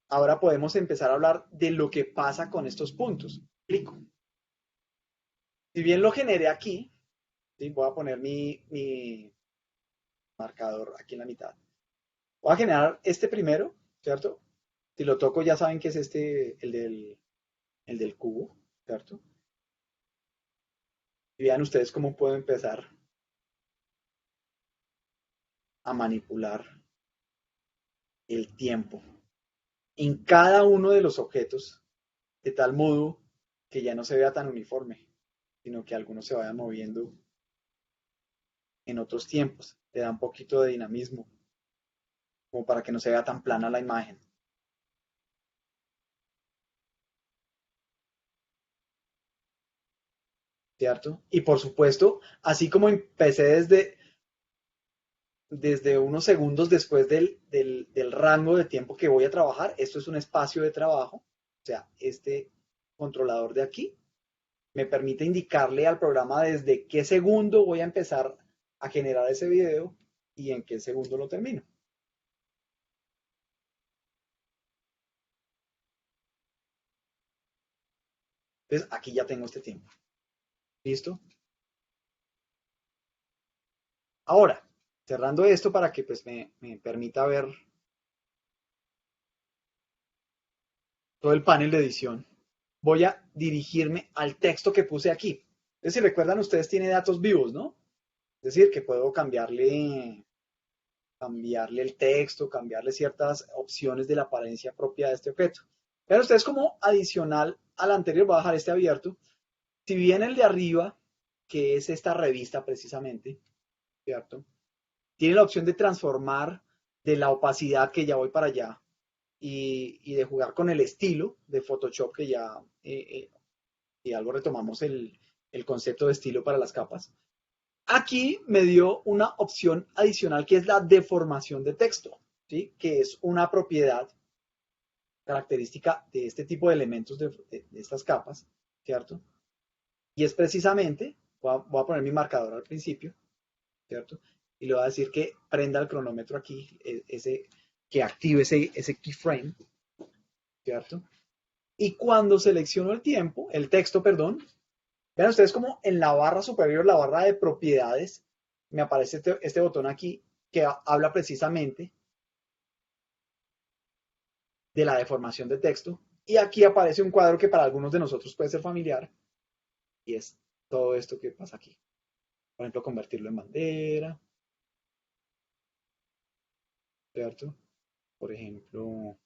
ahora podemos empezar a hablar de lo que pasa con estos puntos. Explico. Si bien lo generé aquí, ¿sí? Voy a poner mi marcador aquí en la mitad. Voy a generar este primero, ¿cierto? Si lo toco ya saben que es el del cubo, ¿cierto? Y vean ustedes cómo puedo empezar a manipular el tiempo en cada uno de los objetos, de tal modo que ya no se vea tan uniforme, sino que algunos se vayan moviendo en otros tiempos. Le da un poquito de dinamismo, como para que no se vea tan plana la imagen, ¿cierto? Y por supuesto, así como empecé desde unos segundos después del rango de tiempo que voy a trabajar, esto es un espacio de trabajo, o sea, este controlador de aquí me permite indicarle al programa desde qué segundo voy a empezar a generar ese video y en qué segundo lo termino. Entonces, aquí ya tengo este tiempo. ¿Listo? Ahora, cerrando esto para que pues, me permita ver todo el panel de edición, voy a dirigirme al texto que puse aquí. Es decir, recuerdan ustedes, tiene datos vivos, ¿no? Es decir, que puedo cambiarle el texto, cambiarle ciertas opciones de la apariencia propia de este objeto. Pero ustedes como adicional al anterior, voy a dejar este abierto. Si bien el de arriba, que es esta revista precisamente, ¿cierto? Tiene la opción de transformar de la opacidad que ya voy para allá y de jugar con el estilo de Photoshop que ya y algo retomamos el concepto de estilo para las capas. Aquí me dio una opción adicional que es la deformación de texto, ¿sí? Que es una propiedad característica de este tipo de elementos de estas capas, ¿cierto? Y es precisamente, voy a poner mi marcador al principio, ¿cierto? Y le voy a decir que prenda el cronómetro aquí, que active ese keyframe, ¿cierto? Y cuando selecciono el texto, perdón, vean ustedes como en la barra superior, la barra de propiedades, me aparece este botón aquí que habla precisamente de la deformación de texto. Y aquí aparece un cuadro que para algunos de nosotros puede ser familiar y es todo esto que pasa aquí. Por ejemplo, convertirlo en bandera, ¿cierto? Por ejemplo,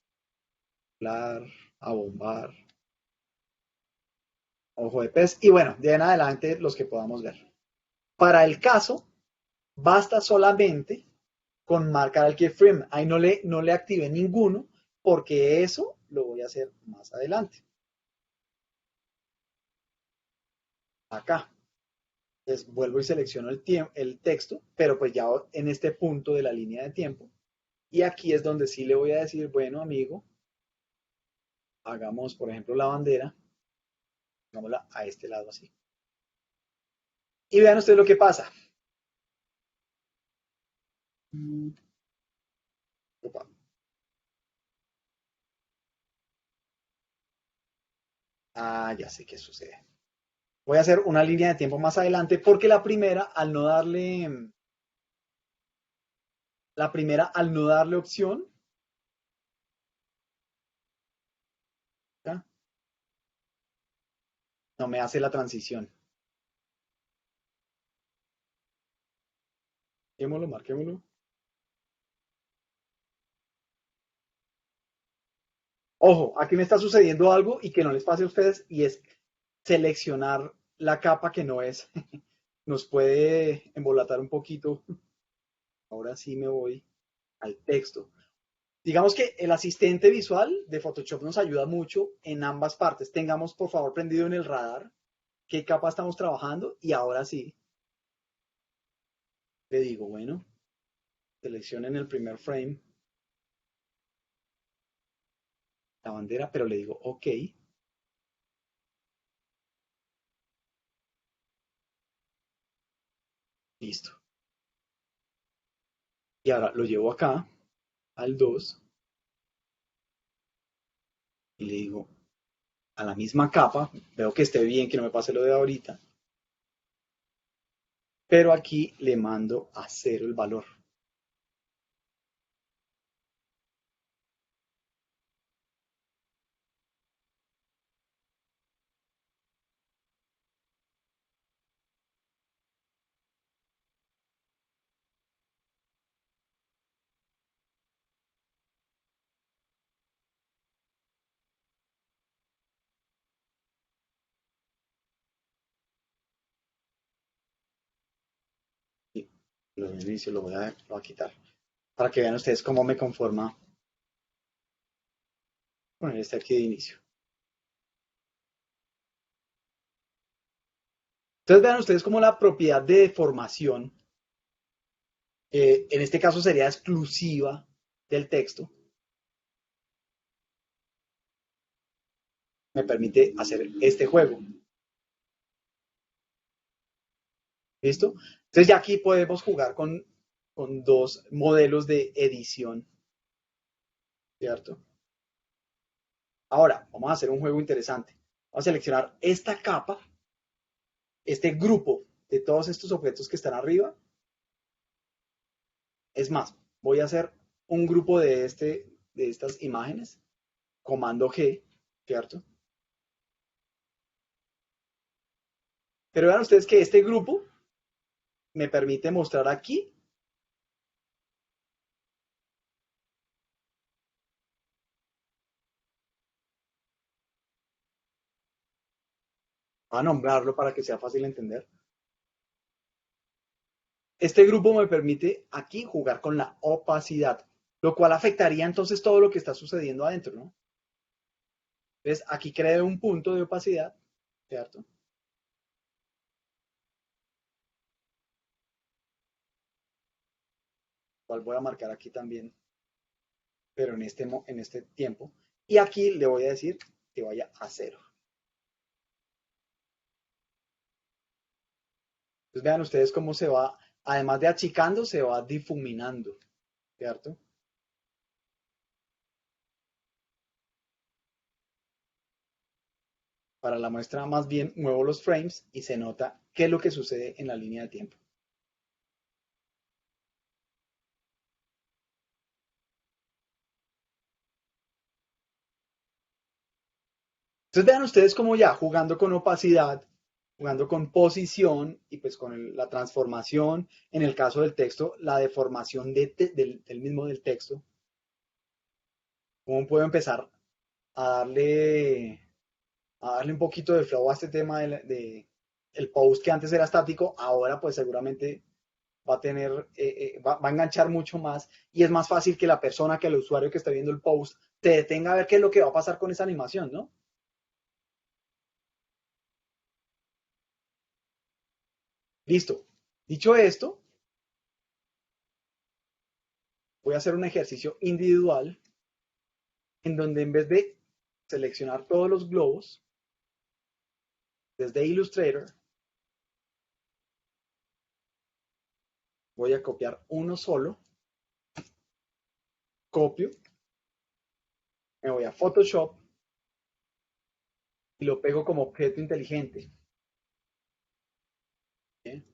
hablar, abombar, ojo de pez y bueno, de en adelante los que podamos ver. Para el caso, basta solamente con marcar el keyframe. Ahí no le active ninguno porque eso lo voy a hacer más adelante. Acá. Entonces vuelvo y selecciono el texto, pero pues ya en este punto de la línea de tiempo. Y aquí es donde sí le voy a decir, bueno, amigo, hagamos, por ejemplo, la bandera, hagámosla a este lado así. Y vean ustedes lo que pasa. Opa. Ah, ya sé qué sucede. Voy a hacer una línea de tiempo más adelante porque la primera, al no darle opción, ¿ya? No me hace la transición. Marquémoslo, marquémoslo. Ojo, aquí me está sucediendo algo y que no les pase a ustedes y es seleccionar la capa que no es. Nos puede embolatar un poquito. Ahora sí me voy al texto. Digamos que el asistente visual de Photoshop nos ayuda mucho en ambas partes. Tengamos por favor prendido en el radar qué capa estamos trabajando y ahora sí le digo, bueno, seleccionen el primer frame, la bandera, pero le digo, ok, listo. Y ahora lo llevo acá al 2 y le digo a la misma capa, veo que esté bien, que no me pase lo de ahorita, pero aquí le mando a 0 el valor. Lo inicio, lo voy a quitar. Para que vean ustedes cómo me conforma poner este aquí de inicio. Entonces vean ustedes cómo la propiedad de deformación, en este caso sería exclusiva del texto, me permite hacer este juego. ¿Listo? Entonces ya aquí podemos jugar con dos modelos de edición, ¿cierto? Ahora, vamos a hacer un juego interesante. Vamos a seleccionar esta capa, este grupo de todos estos objetos que están arriba. Es más, voy a hacer un grupo de estas imágenes, comando G, ¿cierto? Pero vean ustedes que este grupo me permite mostrar aquí a nombrarlo para que sea fácil de entender. Este grupo me permite aquí jugar con la opacidad, lo cual afectaría entonces todo lo que está sucediendo adentro, ¿no? Entonces aquí creo un punto de opacidad, ¿cierto? Cual voy a marcar aquí también, pero en este tiempo. Y aquí le voy a decir que vaya a 0. Entonces vean ustedes cómo se va, además de achicando, se va difuminando, ¿cierto? Para la muestra más bien muevo los frames y se nota qué es lo que sucede en la línea de tiempo. Entonces vean ustedes cómo ya jugando con opacidad, jugando con posición y pues con la transformación, en el caso del texto, la deformación del mismo del texto, cómo puedo empezar a darle un poquito de flow a este tema el post que antes era estático, ahora pues seguramente va a tener, va a enganchar mucho más y es más fácil que la persona, que el usuario que está viendo el post se detenga a ver qué es lo que va a pasar con esa animación, ¿no? Listo. Dicho esto, voy a hacer un ejercicio individual en donde en vez de seleccionar todos los globos desde Illustrator, voy a copiar uno solo, copio, me voy a Photoshop y lo pego como objeto inteligente. ¿Bien?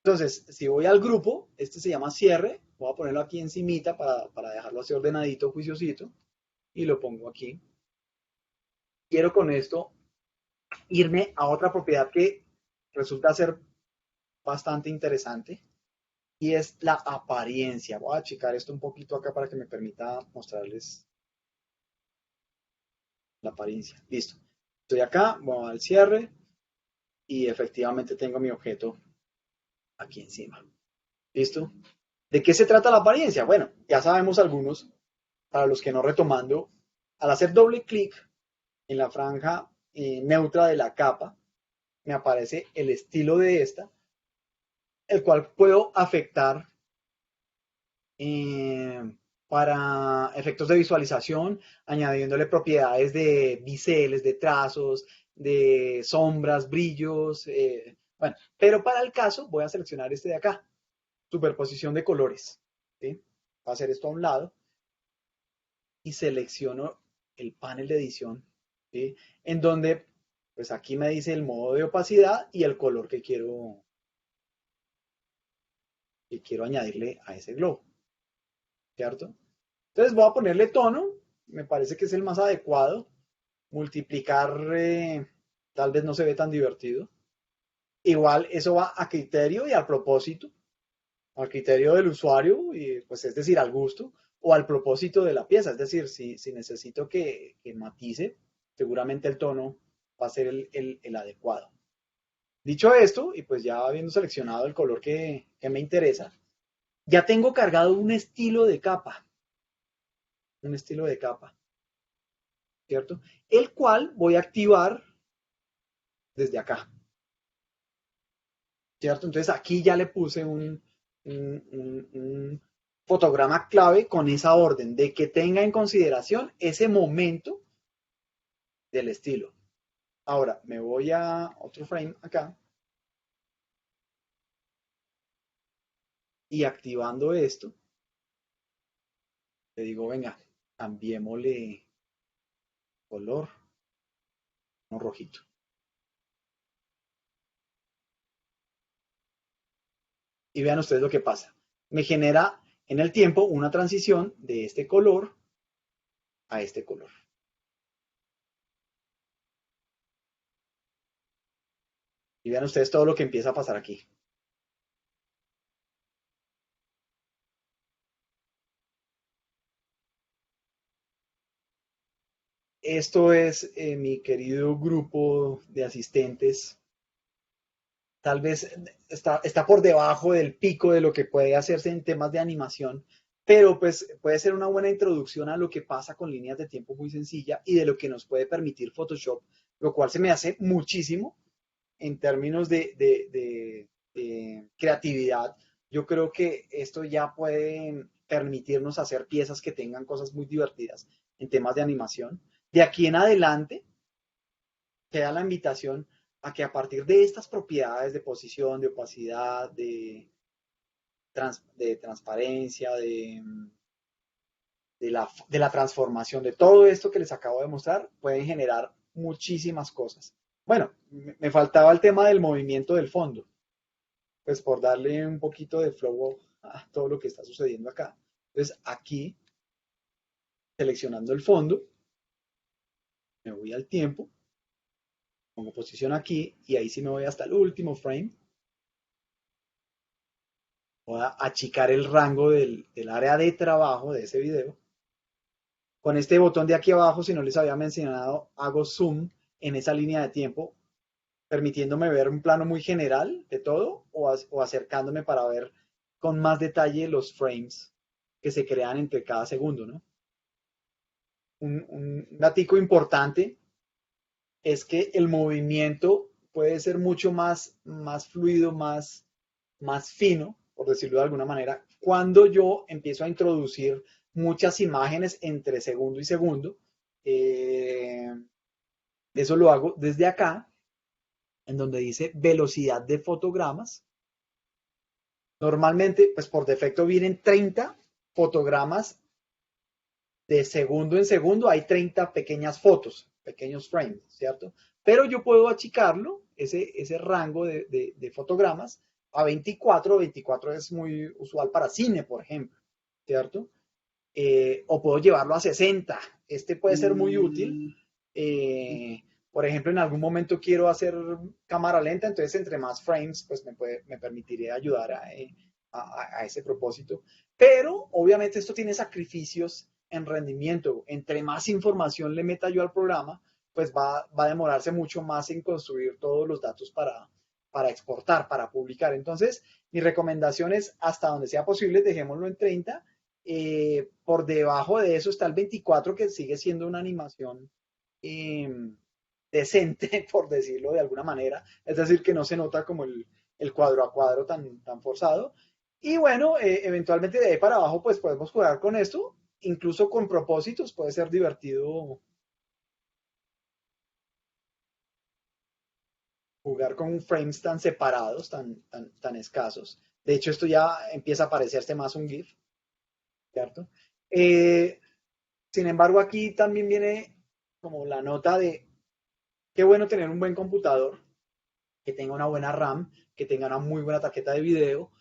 Entonces, si voy al grupo, este se llama cierre, voy a ponerlo aquí encimita para dejarlo así ordenadito, juiciosito, y lo pongo aquí. Quiero con esto irme a otra propiedad que resulta ser bastante interesante y es la apariencia. Voy a achicar esto un poquito acá para que me permita mostrarles la apariencia. Listo. Estoy acá, voy al cierre y efectivamente tengo mi objeto aquí encima. ¿Listo? ¿De qué se trata la apariencia? Bueno, ya sabemos algunos, para los que no, retomando, al hacer doble clic en la franja neutra de la capa, me aparece el estilo de esta, el cual puedo afectar eh, para efectos de visualización, añadiéndole propiedades de biseles, de trazos, de sombras, brillos. Bueno, pero para el caso voy a seleccionar este de acá, superposición de colores. ¿Sí? Voy a hacer esto a un lado y selecciono el panel de edición, ¿sí? En donde, pues aquí me dice el modo de opacidad y el color que quiero añadirle a ese globo, ¿cierto? Entonces voy a ponerle tono, me parece que es el más adecuado. Multiplicar tal vez no se ve tan divertido. Igual eso va a criterio y al propósito, al criterio del usuario, y, pues es decir, al gusto, o al propósito de la pieza. Es decir, si necesito que matice, seguramente el tono va a ser el adecuado. Dicho esto, y pues ya habiendo seleccionado el color que me interesa, ya tengo cargado un estilo de capa, ¿cierto? El cual voy a activar desde acá, ¿cierto? Entonces aquí ya le puse un fotograma clave con esa orden de que tenga en consideración ese momento del estilo. Ahora me voy a otro frame acá y activando esto, le digo, venga, cambiémosle color, no rojito. Y vean ustedes lo que pasa. Me genera en el tiempo una transición de este color a este color. Y vean ustedes todo lo que empieza a pasar aquí. Esto es mi querido grupo de asistentes. Tal vez está por debajo del pico de lo que puede hacerse en temas de animación, pero pues puede ser una buena introducción a lo que pasa con líneas de tiempo muy sencilla y de lo que nos puede permitir Photoshop, lo cual se me hace muchísimo en términos de creatividad. Yo creo que esto ya puede permitirnos hacer piezas que tengan cosas muy divertidas en temas de animación. De aquí en adelante, queda la invitación a que a partir de estas propiedades de posición, de opacidad, de transparencia, de la transformación, de todo esto que les acabo de mostrar, pueden generar muchísimas cosas. Bueno, me faltaba el tema del movimiento del fondo, pues por darle un poquito de flow a todo lo que está sucediendo acá. Entonces aquí, seleccionando el fondo, me voy al tiempo, pongo posición aquí y ahí sí me voy hasta el último frame. Voy a achicar el rango del área de trabajo de ese video. Con este botón de aquí abajo, si no les había mencionado, hago zoom en esa línea de tiempo, permitiéndome ver un plano muy general de todo o acercándome para ver con más detalle los frames que se crean entre cada segundo, ¿no? Un datico importante es que el movimiento puede ser mucho más fluido, más fino, por decirlo de alguna manera, cuando yo empiezo a introducir muchas imágenes entre segundo y segundo. Eso lo hago desde acá, en donde dice velocidad de fotogramas. Normalmente, pues por defecto vienen 30 fotogramas de segundo en segundo, hay 30 pequeñas fotos, pequeños frames, ¿cierto? Pero yo puedo achicarlo, ese rango de fotogramas, a 24. 24 es muy usual para cine, por ejemplo, ¿cierto? O puedo llevarlo a 60. Este puede ser muy útil. Por ejemplo, en algún momento quiero hacer cámara lenta, entonces entre más frames, pues me permitiría ayudar a ese propósito. Pero obviamente esto tiene sacrificios en rendimiento. Entre más información le meta yo al programa, pues va a demorarse mucho más en construir todos los datos para exportar, para publicar. Entonces, mi recomendación es hasta donde sea posible, dejémoslo en 30. Por debajo de eso está el 24, que sigue siendo una animación decente, por decirlo de alguna manera. Es decir, que no se nota como el cuadro a cuadro tan forzado. Y bueno, eventualmente de ahí para abajo, pues podemos jugar con esto, incluso con propósitos, puede ser divertido jugar con frames tan separados, tan escasos. De hecho, esto ya empieza a parecerse más un GIF, ¿cierto? Eh, Sin embargo, aquí también viene como la nota de qué bueno tener un buen computador, que tenga una buena RAM, que tenga una muy buena tarjeta de video.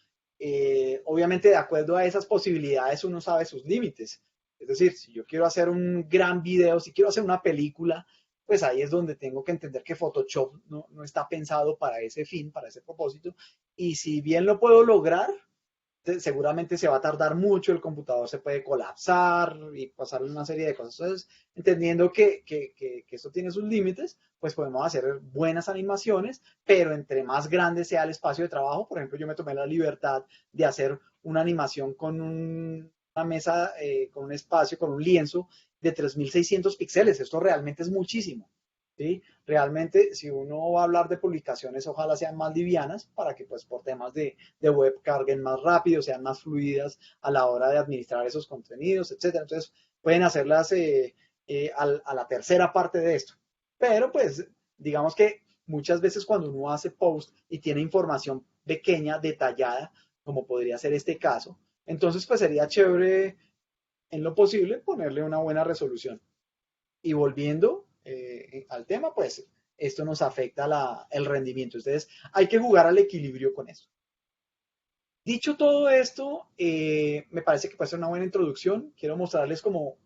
Obviamente, de acuerdo a esas posibilidades, uno sabe sus límites. Es decir, si yo quiero hacer un gran video, si quiero hacer una película, pues ahí es donde tengo que entender que Photoshop no está pensado para ese fin, para ese propósito. Y si bien lo puedo lograr, seguramente se va a tardar mucho, el computador se puede colapsar y pasar una serie de cosas. Entonces, entendiendo que esto tiene sus límites, pues podemos hacer buenas animaciones, pero entre más grande sea el espacio de trabajo, por ejemplo, yo me tomé la libertad de hacer una animación con una mesa, con un espacio, con un lienzo de 3600 píxeles. Esto realmente es muchísimo. ¿Sí? Realmente, si uno va a hablar de publicaciones, ojalá sean más livianas para que pues por temas de web carguen más rápido, sean más fluidas a la hora de administrar esos contenidos, etcétera. Entonces, pueden hacerlas a la tercera parte de esto. Pero pues, digamos que muchas veces cuando uno hace post y tiene información pequeña, detallada, como podría ser este caso, entonces pues sería chévere en lo posible ponerle una buena resolución. Y volviendo al tema, pues esto nos afecta el rendimiento. Entonces, hay que jugar al equilibrio con eso. Dicho todo esto, me parece que puede ser una buena introducción. Quiero mostrarles como,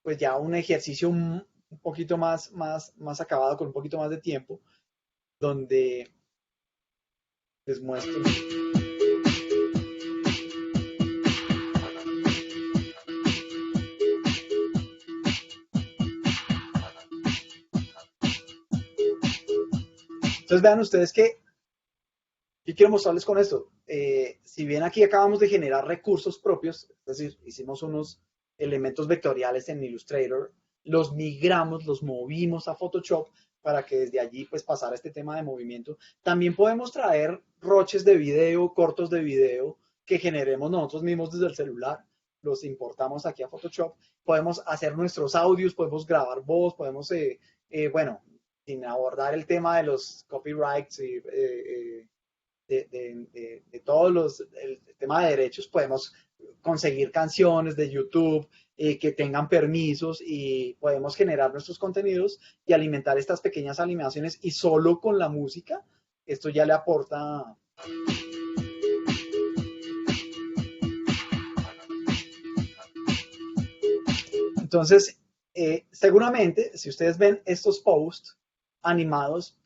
pues ya un ejercicio un poquito más acabado, con un poquito más de tiempo, donde les muestro. Entonces, vean ustedes que yo quiero mostrarles con esto. Si bien aquí acabamos de generar recursos propios, es decir, hicimos unos elementos vectoriales en Illustrator, los migramos, los movimos a Photoshop para que desde allí pues pasara este tema de movimiento. También podemos traer roches de video, cortos de video que generemos nosotros mismos desde el celular. Los importamos aquí a Photoshop. Podemos hacer nuestros audios, podemos grabar voz, podemos, bueno, sin abordar el tema de los copyrights y de todos el tema de derechos, podemos conseguir canciones de YouTube que tengan permisos y podemos generar nuestros contenidos y alimentar estas pequeñas animaciones y solo con la música, esto ya le aporta. Entonces, seguramente, si ustedes ven estos posts animados,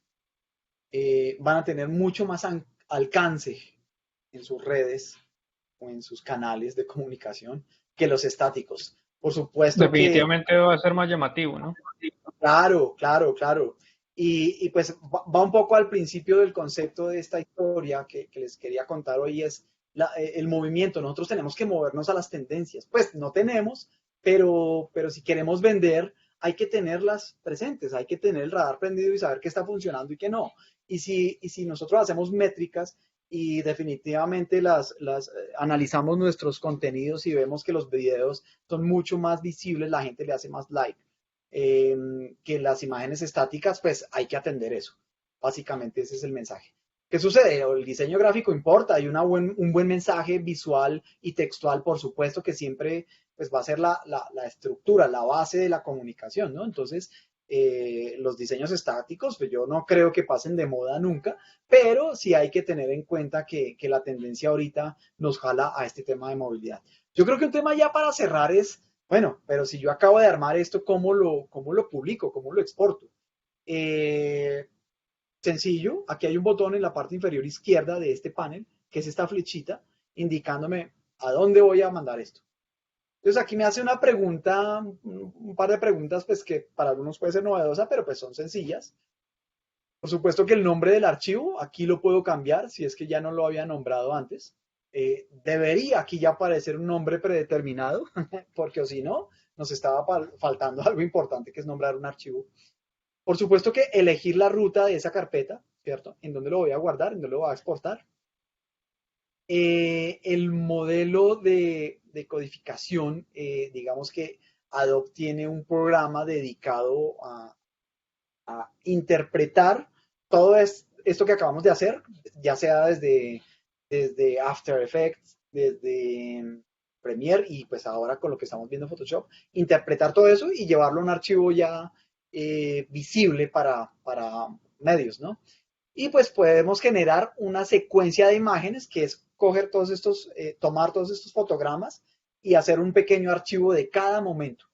van a tener mucho más alcance en sus redes o en sus canales de comunicación que los estáticos. Por supuesto que, Definitivamente va a ser más llamativo, ¿no? claro, claro, claro. Y pues va un poco al principio del concepto de esta historia que les quería contar hoy, es el movimiento. Nosotros tenemos que movernos a las tendencias. Pues no tenemos, pero si queremos vender, hay que tenerlas presentes, hay que tener el radar prendido y saber qué está funcionando y qué no. Y si nosotros hacemos métricas y definitivamente analizamos nuestros contenidos y vemos que los videos son mucho más visibles, la gente le hace más like que las imágenes estáticas, pues hay que atender eso. Básicamente ese es el mensaje. ¿Qué sucede? El diseño gráfico importa, hay un buen mensaje visual y textual, por supuesto, que siempre pues, va a ser la estructura, la base de la comunicación, ¿no? Entonces, los diseños estáticos, pues yo no creo que pasen de moda nunca, pero sí hay que tener en cuenta que la tendencia ahorita nos jala a este tema de movilidad. Yo creo que un tema ya para cerrar es, bueno, pero si yo acabo de armar esto, cómo lo publico? ¿Cómo lo exporto? Sencillo, aquí hay un botón en la parte inferior izquierda de este panel, que es esta flechita, indicándome a dónde voy a mandar esto. Entonces aquí me hace una pregunta, un par de preguntas, pues que para algunos puede ser novedosa, pero pues son sencillas. Por supuesto que el nombre del archivo, aquí lo puedo cambiar, si es que ya no lo había nombrado antes. Debería aquí ya aparecer un nombre predeterminado, porque o si no, nos estaba faltando algo importante que es nombrar un archivo. Por supuesto que elegir la ruta de esa carpeta, ¿cierto? En dónde lo voy a guardar, en dónde lo voy a exportar. El modelo de codificación, digamos que Adobe tiene un programa dedicado a interpretar todo esto que acabamos de hacer, ya sea desde After Effects, desde Premiere y pues ahora con lo que estamos viendo en Photoshop, interpretar todo eso y llevarlo a un archivo ya visible para medios, ¿no? Y pues podemos generar una secuencia de imágenes que es coger todos estos, tomar todos estos fotogramas y hacer un pequeño archivo de cada momento.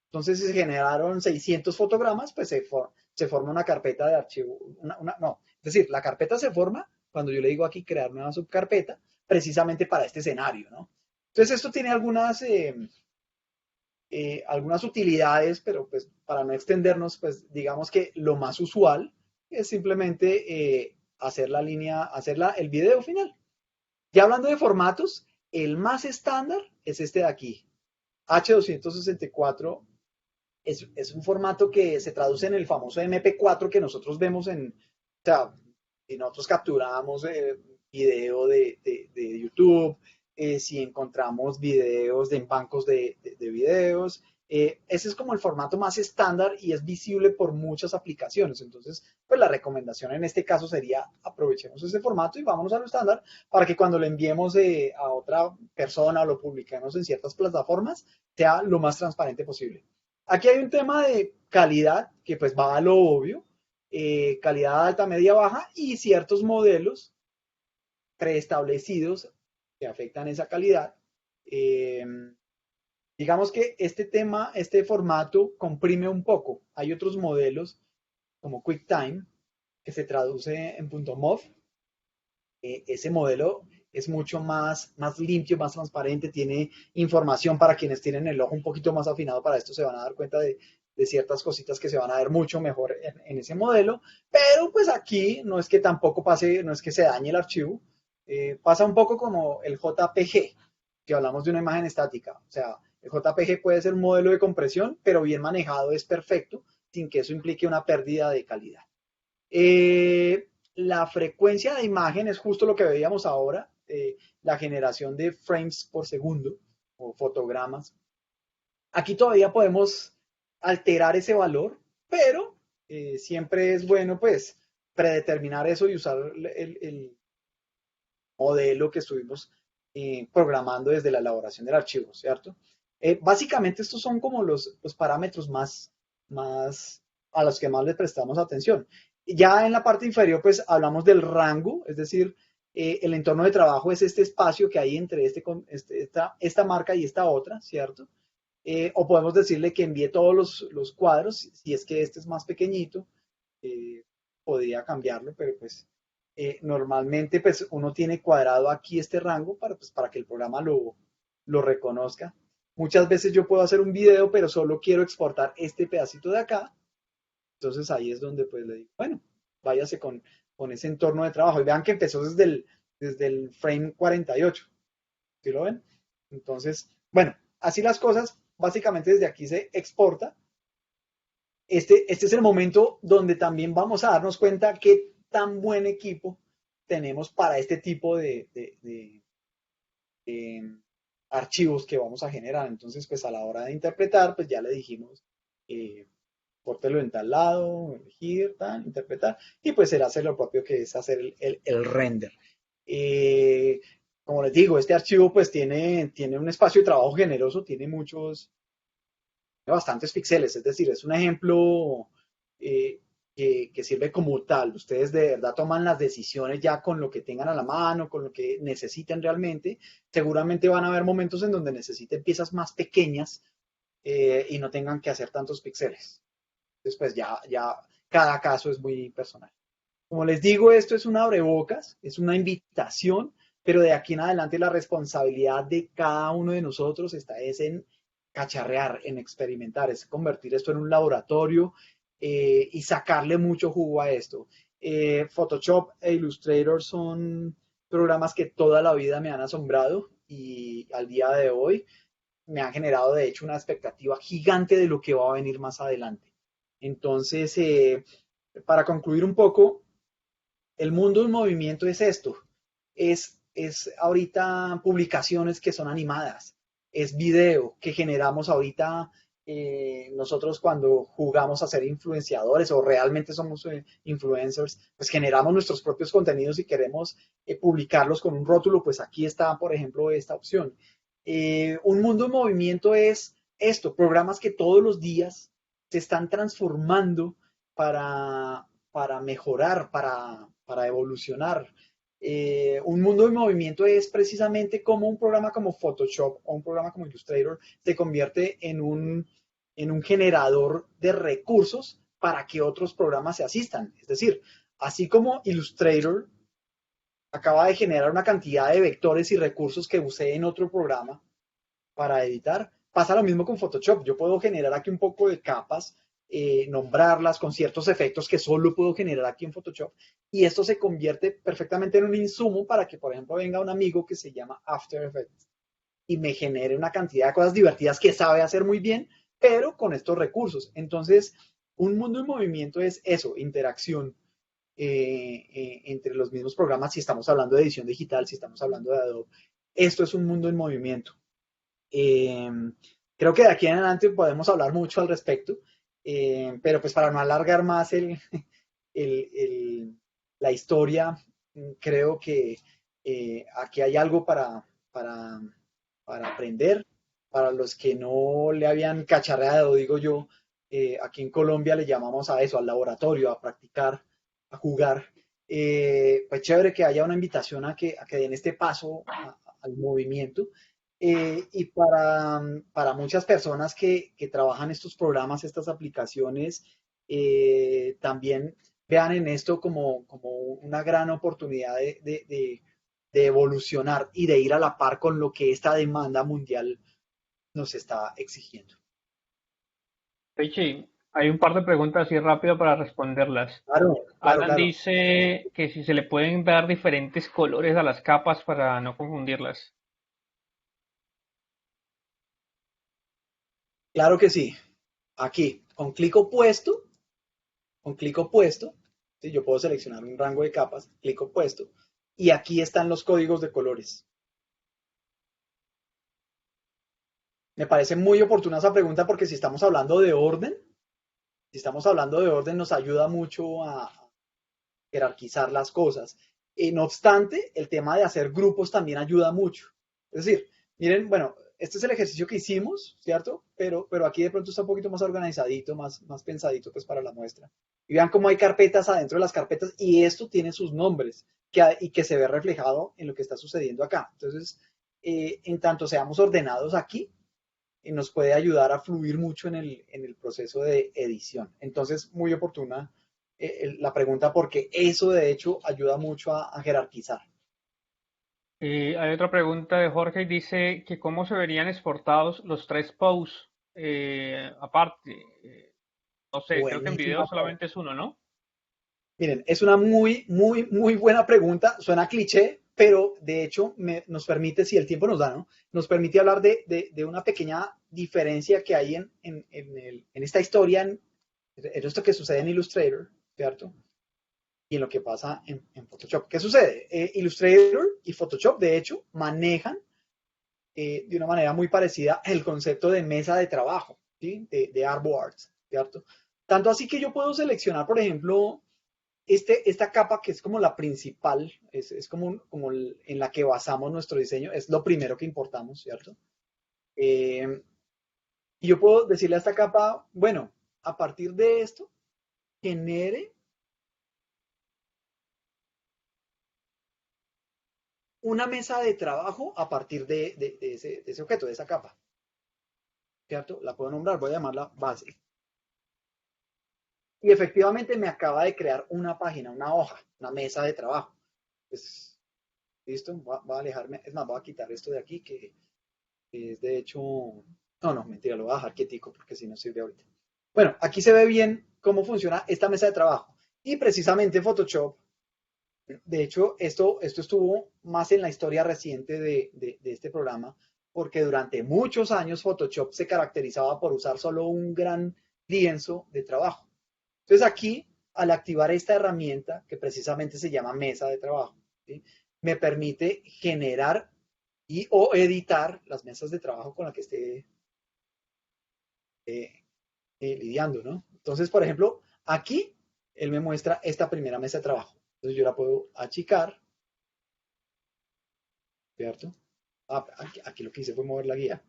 Entonces, si se generaron 600 fotogramas, pues se forma una carpeta de archivo. No, es decir, la carpeta se forma cuando yo le digo aquí crear nueva subcarpeta, precisamente para este escenario, ¿no? Entonces esto tiene algunas utilidades, pero pues para no extendernos, pues digamos que lo más usual es simplemente el video final. Ya hablando de formatos, el más estándar es este de aquí. H264 es un formato que se traduce en el famoso MP4 que nosotros vemos o sea, si nosotros capturamos video de YouTube, si encontramos videos en bancos de videos, ese es como el formato más estándar y es visible por muchas aplicaciones. Entonces, pues la recomendación en este caso sería aprovechemos ese formato y vámonos a lo estándar para que cuando lo enviemos a otra persona o lo publiquemos en ciertas plataformas sea lo más transparente posible. Aquí hay un tema de calidad que pues va a lo obvio, calidad alta, media, baja y ciertos modelos preestablecidos que afectan esa calidad. Eh, digamos que este formato comprime un poco. Hay otros modelos como QuickTime que se traduce en .mov. Ese modelo es mucho más limpio, más transparente, tiene información para quienes tienen el ojo un poquito más afinado para esto, se van a dar cuenta de ciertas cositas que se van a ver mucho mejor en ese modelo, pero pues aquí no es que tampoco pase, no es que se dañe el archivo, pasa un poco como el JPG, que hablamos de una imagen estática, o sea, el JPG puede ser un modelo de compresión, pero bien manejado es perfecto, sin que eso implique una pérdida de calidad. La frecuencia de imagen es justo lo que veíamos ahora, la generación de frames por segundo o fotogramas. Aquí todavía podemos alterar ese valor, pero siempre es bueno pues predeterminar eso y usar el modelo que estuvimos programando desde la elaboración del archivo, ¿cierto? Básicamente estos son como los parámetros más a los que más le prestamos atención. Ya en la parte inferior pues hablamos del rango, es decir, el entorno de trabajo es este espacio que hay entre esta marca y esta otra, ¿cierto? O podemos decirle que envíe todos los cuadros, si es que este es más pequeñito, podría cambiarlo, pero pues normalmente pues uno tiene cuadrado aquí este rango pues, para que el programa lo reconozca. Muchas veces yo puedo hacer un video, pero solo quiero exportar este pedacito de acá. Entonces ahí es donde pues le digo, bueno, váyase con ese entorno de trabajo. Y vean que empezó desde el frame 48. ¿Sí lo ven? Entonces, bueno, así las cosas, básicamente desde aquí se exporta. Este es el momento donde también vamos a darnos cuenta qué tan buen equipo tenemos para este tipo de archivos que vamos a generar. Entonces, pues a la hora de interpretar, pues ya le dijimos, córtelo en tal lado, elegir, tal, interpretar, y pues él hace lo propio que es hacer el render. Como les digo, este archivo pues tiene un espacio de trabajo generoso, tiene bastantes píxeles, es decir, es un ejemplo que sirve como tal. Ustedes de verdad toman las decisiones ya con lo que tengan a la mano, con lo que necesiten realmente. Seguramente van a haber momentos en donde necesiten piezas más pequeñas y no tengan que hacer tantos píxeles. Después ya cada caso es muy personal. Como les digo, esto es un abrebocas, es una invitación, pero de aquí en adelante la responsabilidad de cada uno de nosotros está en cacharrear, en experimentar, es convertir esto en un laboratorio y sacarle mucho jugo a esto. Photoshop e Illustrator son programas que toda la vida me han asombrado y al día de hoy me han generado de hecho una expectativa gigante de lo que va a venir más adelante. Entonces, para concluir un poco, el mundo en movimiento es esto, es ahorita publicaciones que son animadas, es video que generamos ahorita nosotros cuando jugamos a ser influenciadores o realmente somos influencers, pues generamos nuestros propios contenidos y queremos publicarlos con un rótulo, pues aquí está, por ejemplo, esta opción. Un mundo en movimiento es esto, programas que todos los días se están transformando para mejorar, para evolucionar. Un mundo en movimiento es precisamente como un programa como Photoshop o un programa como Illustrator se convierte en un generador de recursos para que otros programas se asistan. Es decir, así como Illustrator acaba de generar una cantidad de vectores y recursos que usé en otro programa para editar. Pasa lo mismo con Photoshop. Yo puedo generar aquí un poco de capas, nombrarlas con ciertos efectos que solo puedo generar aquí en Photoshop. Y esto se convierte perfectamente en un insumo para que, por ejemplo, venga un amigo que se llama After Effects y me genere una cantidad de cosas divertidas que sabe hacer muy bien, pero con estos recursos. Entonces, un mundo en movimiento es eso, interacción entre los mismos programas, si estamos hablando de edición digital, si estamos hablando de Adobe. Esto es un mundo en movimiento. Eh, Creo que de aquí en adelante podemos hablar mucho al respecto, pero pues para no alargar más el, el, la historia, creo que aquí hay algo para aprender. Para los que no le habían cacharreado, digo yo, aquí en Colombia le llamamos a eso, al laboratorio, a practicar, a jugar. Pues chévere que haya una invitación a que den este paso al movimiento. Y para muchas personas que trabajan estos programas, estas aplicaciones, también vean en esto como una gran oportunidad de evolucionar y de ir a la par con lo que esta demanda mundial nos está exigiendo. Richie, hay un par de preguntas así rápido para responderlas. Claro, claro, Alan claro. dice que si se le pueden dar diferentes colores a las capas para no confundirlas. Claro que sí. Aquí, con clic opuesto, ¿sí? Yo puedo seleccionar un rango de capas, clic opuesto, y aquí están los códigos de colores. Me parece muy oportuna esa pregunta porque si estamos hablando de orden, si estamos hablando de orden, nos ayuda mucho a jerarquizar las cosas. No obstante, el tema de hacer grupos también ayuda mucho. Es decir, miren, bueno, este es el ejercicio que hicimos, ¿cierto? Pero aquí de pronto está un poquito más organizadito, más pensadito pues para la muestra. Y vean cómo hay carpetas adentro de las carpetas y esto tiene sus nombres y que se ve reflejado en lo que está sucediendo acá. Entonces, en tanto seamos ordenados aquí, nos puede ayudar a fluir mucho en el proceso de edición. Entonces, muy oportuna la pregunta porque eso de hecho ayuda mucho a jerarquizar. Hay otra pregunta de Jorge y dice que cómo se verían exportados los tres posts aparte. No sé, creo que en video Buenísima. solamente es uno, ¿no? Miren, es una muy buena pregunta. Suena cliché, pero de hecho nos permite, si el tiempo nos da, ¿no? Nos permite hablar de una pequeña diferencia que hay en esta historia, en esto que sucede en Illustrator, ¿cierto? Y en lo que pasa en Photoshop. ¿Qué sucede? Illustrator y Photoshop, de hecho, manejan de una manera muy parecida el concepto de mesa de trabajo, ¿sí? De artboards, ¿cierto? Tanto así que yo puedo seleccionar, por ejemplo, esta capa que es como la principal, es como en la que basamos nuestro diseño, es lo primero que importamos, ¿cierto? Y yo puedo decirle a esta capa, bueno, a partir de esto, genere una mesa de trabajo a partir de ese objeto, de esa capa, ¿cierto? La puedo nombrar, voy a llamarla base. Y efectivamente me acaba de crear una página, una hoja, una mesa de trabajo. Pues, listo, voy a alejarme, es más, voy a quitar esto de aquí que es de hecho, no, mentira, lo voy a dejar quietico porque si no sirve ahorita. Bueno, aquí se ve bien cómo funciona esta mesa de trabajo. Y precisamente Photoshop, de hecho, esto estuvo más en la historia reciente de este programa, porque durante muchos años Photoshop se caracterizaba por usar solo un gran lienzo de trabajo. Entonces aquí, al activar esta herramienta, que precisamente se llama mesa de trabajo, ¿sí? Me permite generar y o editar las mesas de trabajo con las que esté eh, lidiando, ¿no? Entonces, por ejemplo, aquí él me muestra esta primera mesa de trabajo. Entonces yo la puedo achicar, ¿cierto? Aquí lo que hice fue mover la guía.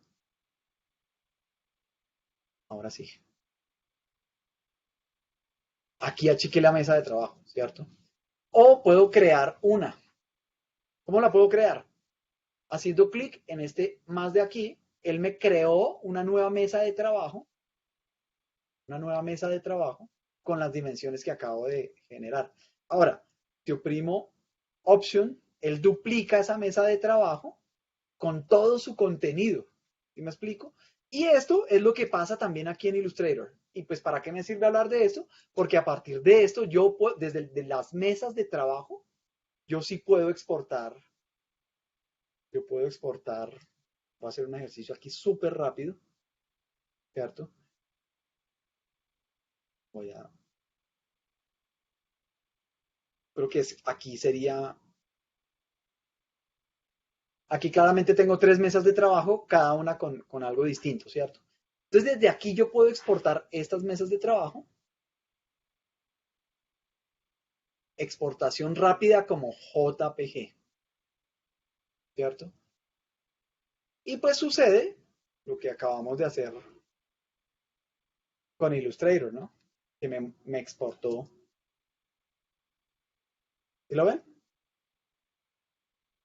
Ahora sí. Aquí achiqué la mesa de trabajo, ¿cierto? O puedo crear una. ¿Cómo la puedo crear? Haciendo clic en este más de aquí, él me creó una nueva mesa de trabajo con las dimensiones que acabo de generar. Ahora, si oprimo Option él duplica esa mesa de trabajo con todo su contenido. ¿Sí me explico? Y esto es lo que pasa también aquí en Illustrator. Y pues, ¿para qué me sirve hablar de esto? Porque a partir de esto, yo puedo, desde de las mesas de trabajo, yo sí puedo exportar. Yo puedo exportar. Voy a hacer un ejercicio aquí súper rápido, ¿cierto? Voy a. Creo que aquí sería. Aquí claramente tengo tres mesas de trabajo, cada una con algo distinto, ¿cierto? Entonces, desde aquí yo puedo exportar estas mesas de trabajo. Exportación rápida como JPG, ¿cierto? Y pues sucede lo que acabamos de hacer con Illustrator, ¿no? Que me exportó. ¿Sí lo ven?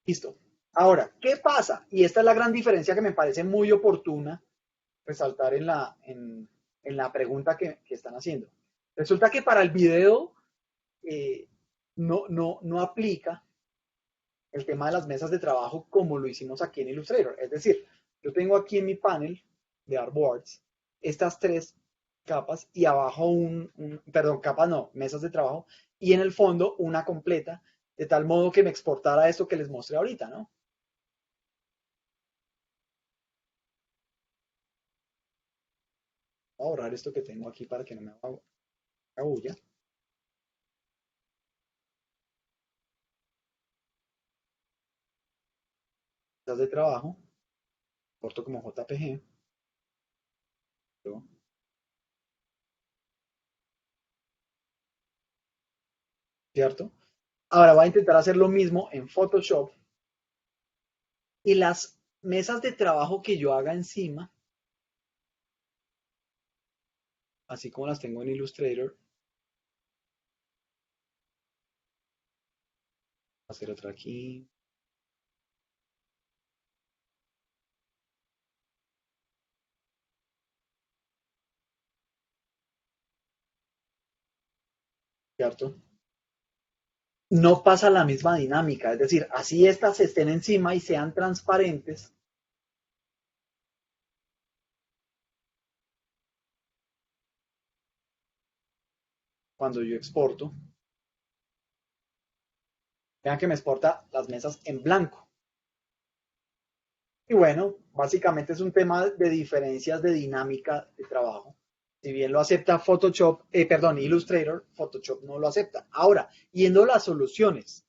Listo. Ahora, ¿qué pasa? Y esta es la gran diferencia que me parece muy oportuna resaltar en la pregunta que están haciendo. Resulta que para el video no aplica el tema de las mesas de trabajo como lo hicimos aquí en Illustrator. Es decir, yo tengo aquí en mi panel de artboards estas tres capas y abajo perdón, capas no, mesas de trabajo y en el fondo una completa, de tal modo que me exportara esto que les mostré ahorita, ¿no? Voy a borrar esto que tengo aquí para que no me haga bulla. Mesas de trabajo, corto como JPG, ¿cierto? Ahora voy a intentar hacer lo mismo en Photoshop y las mesas de trabajo que yo haga encima, así como las tengo en Illustrator, hacer otra aquí, ¿cierto? No pasa la misma dinámica, es decir, así estas estén encima y sean transparentes, cuando yo exporto, vean que me exporta las mesas en blanco. Y bueno, básicamente es un tema de diferencias de dinámica de trabajo. Si bien lo acepta Photoshop, perdón, Illustrator, Photoshop no lo acepta. Ahora, yendo a las soluciones,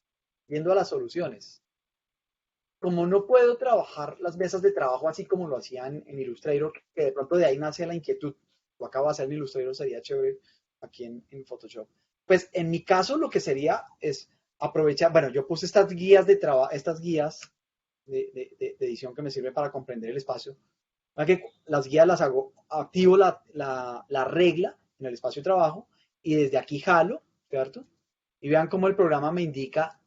como no puedo trabajar las mesas de trabajo así como lo hacían en Illustrator, que de pronto de ahí nace la inquietud, lo acabo de hacer en Illustrator, sería chévere aquí en Photoshop. Pues en mi caso lo que sería es aprovechar, bueno, yo puse estas guías de trabajo, estas guías de edición que me sirve para comprender el espacio. Que las guías las hago, activo la regla en el espacio de trabajo y desde aquí jalo, ¿cierto? Y vean cómo el programa me indica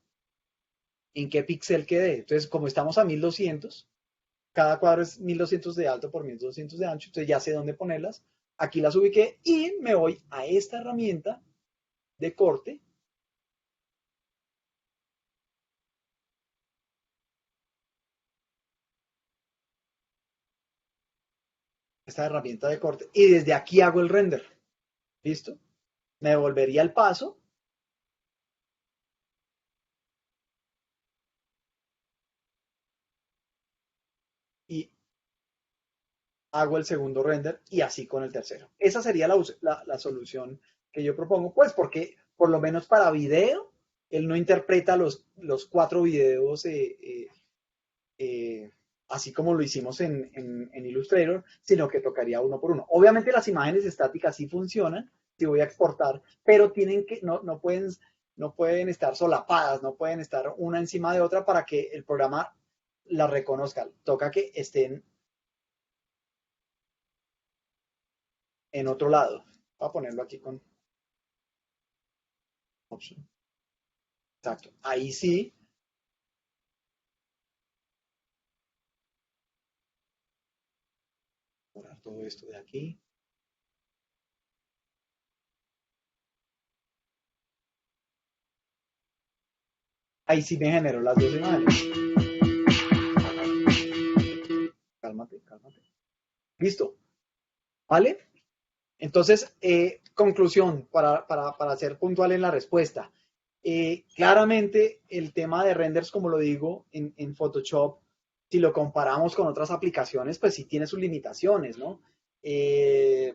en qué píxel quedé. Entonces, como estamos a 1200, cada cuadro es 1200 de alto por 1200 de ancho, entonces ya sé dónde ponerlas. Aquí las ubiqué y me voy a esta herramienta de corte. Esta herramienta de corte y desde aquí hago el render. ¿Listo? Me devolvería el paso y hago el segundo render y así con el tercero. Esa sería la solución que yo propongo, pues porque por lo menos para video, él no interpreta los cuatro videos eh, así como lo hicimos en Illustrator, sino que tocaría uno por uno. Obviamente las imágenes estáticas sí funcionan, si voy a exportar, pero tienen que, no pueden estar solapadas, no pueden estar una encima de otra para que el programa la reconozca. Toca que estén en otro lado. Voy a ponerlo aquí con option. Exacto. Ahí sí, borrar todo esto de aquí. Ahí sí me generó las dos imágenes. Cálmate, cálmate. Listo, ¿vale? Entonces, conclusión, para ser puntual en la respuesta. Claramente, el tema de renders, como lo digo, en Photoshop, si lo comparamos con otras aplicaciones, pues sí tiene sus limitaciones, ¿no?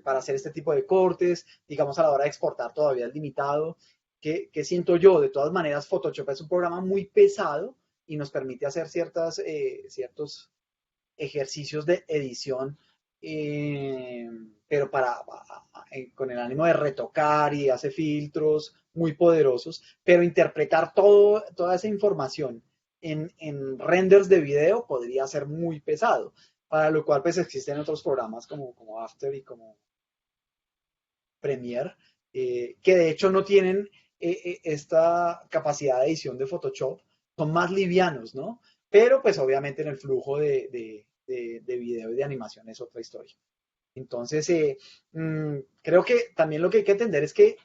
Para hacer este tipo de cortes, digamos a la hora de exportar todavía es limitado. ¿Qué siento yo? De todas maneras, Photoshop es un programa muy pesado y nos permite hacer ciertos ejercicios de edición, eh, pero con el ánimo de retocar y hace filtros muy poderosos, pero interpretar toda esa información en renders de video podría ser muy pesado, para lo cual pues existen otros programas como After y como Premiere, que de hecho no tienen esta capacidad de edición de Photoshop, son más livianos, ¿no? Pero pues obviamente en el flujo de video y de animación es otra historia. Entonces, creo que también lo que hay que entender es que,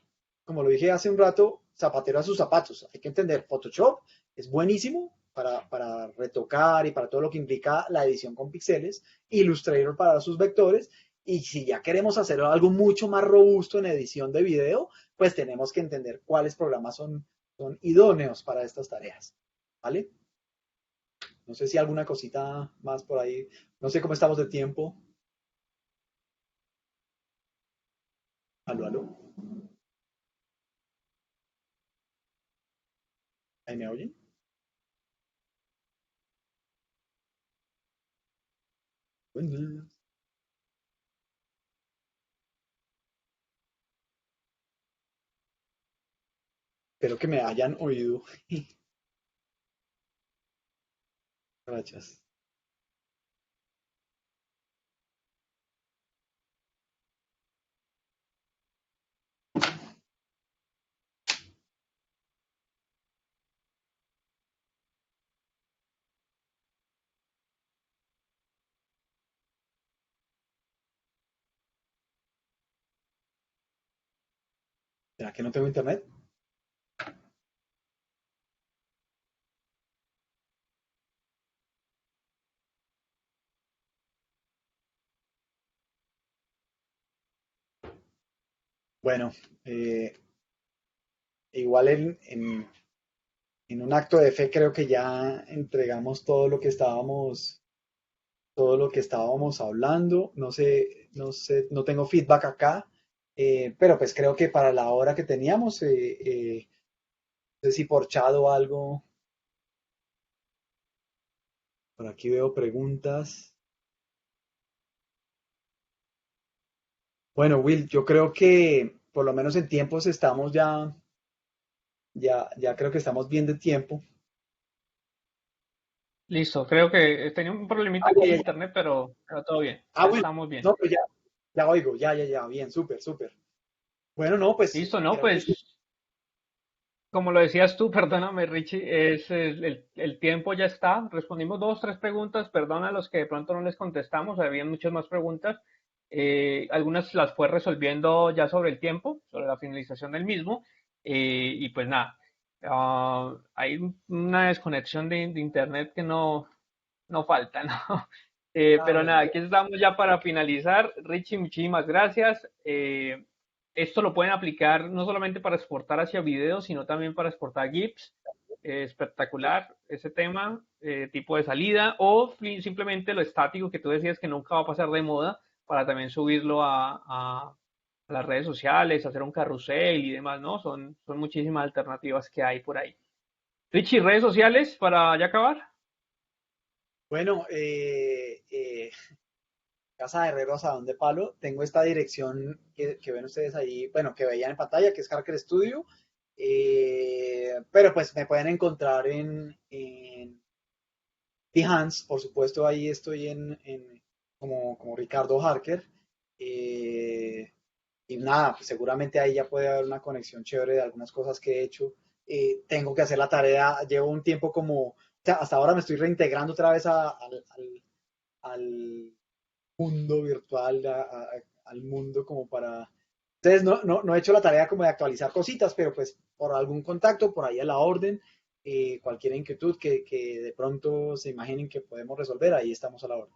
como lo dije hace un rato, zapatero a sus zapatos. Hay que entender, Photoshop es buenísimo para retocar y para todo lo que implica la edición con píxeles, Illustrator para sus vectores, y si ya queremos hacer algo mucho más robusto en edición de video, pues tenemos que entender cuáles programas son idóneos para estas tareas. ¿Vale? No sé si alguna cosita más por ahí. No sé cómo estamos de tiempo. Aló, aló. ¿Ahí me oyen? Buenas. Espero que me hayan oído. Gracias. ¿Será que no tengo internet? Bueno, eh, igual en un acto de fe creo que ya entregamos todo lo que estábamos hablando. No sé, no sé, no tengo feedback acá, pero pues creo que para la hora que teníamos, no sé si por chat o algo, por aquí veo preguntas. Bueno, Will, yo creo que por lo menos en tiempos estamos ya creo que estamos bien de tiempo. Listo, creo que tenía un Ah, problemita ya, con ya, ya. internet, pero todo bien, Ah, ya bueno, estamos bien. no, pues ya oigo, ya, bien, súper, súper. Bueno, no, pues Listo, ¿no? creo que sí. Pues como lo decías tú, perdóname, Richie, es el tiempo ya está. Respondimos dos, tres preguntas, perdona a los que de pronto no les contestamos, habían muchas más preguntas. Algunas las fue resolviendo ya sobre el tiempo, sobre la finalización del mismo. Y pues nada, hay una desconexión de internet que no falta, ¿no? Ah, Pero bueno, nada, aquí estamos ya para finalizar. Richie, muchísimas gracias. Esto lo pueden aplicar no solamente para exportar hacia video, sino también para exportar GIFs. Espectacular ese tema, tipo de salida, o simplemente lo estático que tú decías que nunca va a pasar de moda, para también subirlo a las redes sociales, hacer un carrusel y demás, ¿no? Son muchísimas alternativas que hay por ahí. Richie, redes sociales para ya acabar. bueno, Casa de Herrero Asadón de Palo, tengo esta dirección que ven ustedes ahí, bueno, que veían en pantalla, que es Harker Studio, pero pues me pueden encontrar en Behance, por supuesto, ahí estoy como Ricardo Harker. eh, y nada, pues seguramente ahí ya puede haber una conexión chévere de algunas cosas que he hecho. Tengo que hacer la tarea, llevo un tiempo o sea, hasta ahora me estoy reintegrando otra vez al mundo virtual, al mundo como para... Entonces no he hecho la tarea como de actualizar cositas, pero pues por algún contacto, por ahí a la orden. cualquier inquietud que de pronto se imaginen que podemos resolver, ahí estamos a la hora.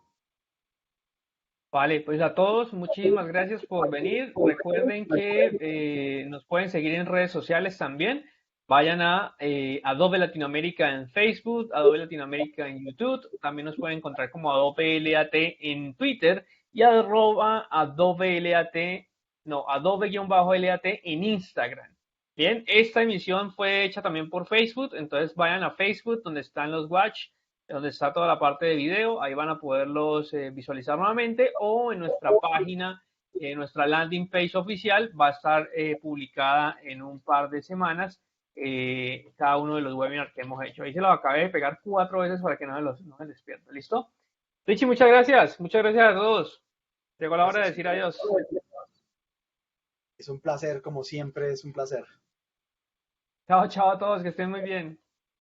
Vale, pues a todos, muchísimas gracias por venir. Recuerden que nos pueden seguir en redes sociales también. Vayan a Adobe Latinoamérica en Facebook, Adobe Latinoamérica en YouTube. También nos pueden encontrar como Adobe LAT en Twitter y Adobe LAT, no, Adobe-LAT en Instagram. Bien, esta emisión fue hecha también por Facebook, entonces vayan a Facebook donde están los watch, donde está toda la parte de video, ahí van a poderlos visualizar nuevamente o en nuestra página, nuestra landing page oficial va a estar publicada en un par de semanas cada uno de los webinars que hemos hecho. Ahí se los acabé de pegar 4 veces para que no se les pierda. ¿Listo? Richie, muchas gracias a todos. Llegó la hora de Gracias. decir adiós. Es un placer, como siempre, es un placer. Chao, chao a todos, que estén muy bien.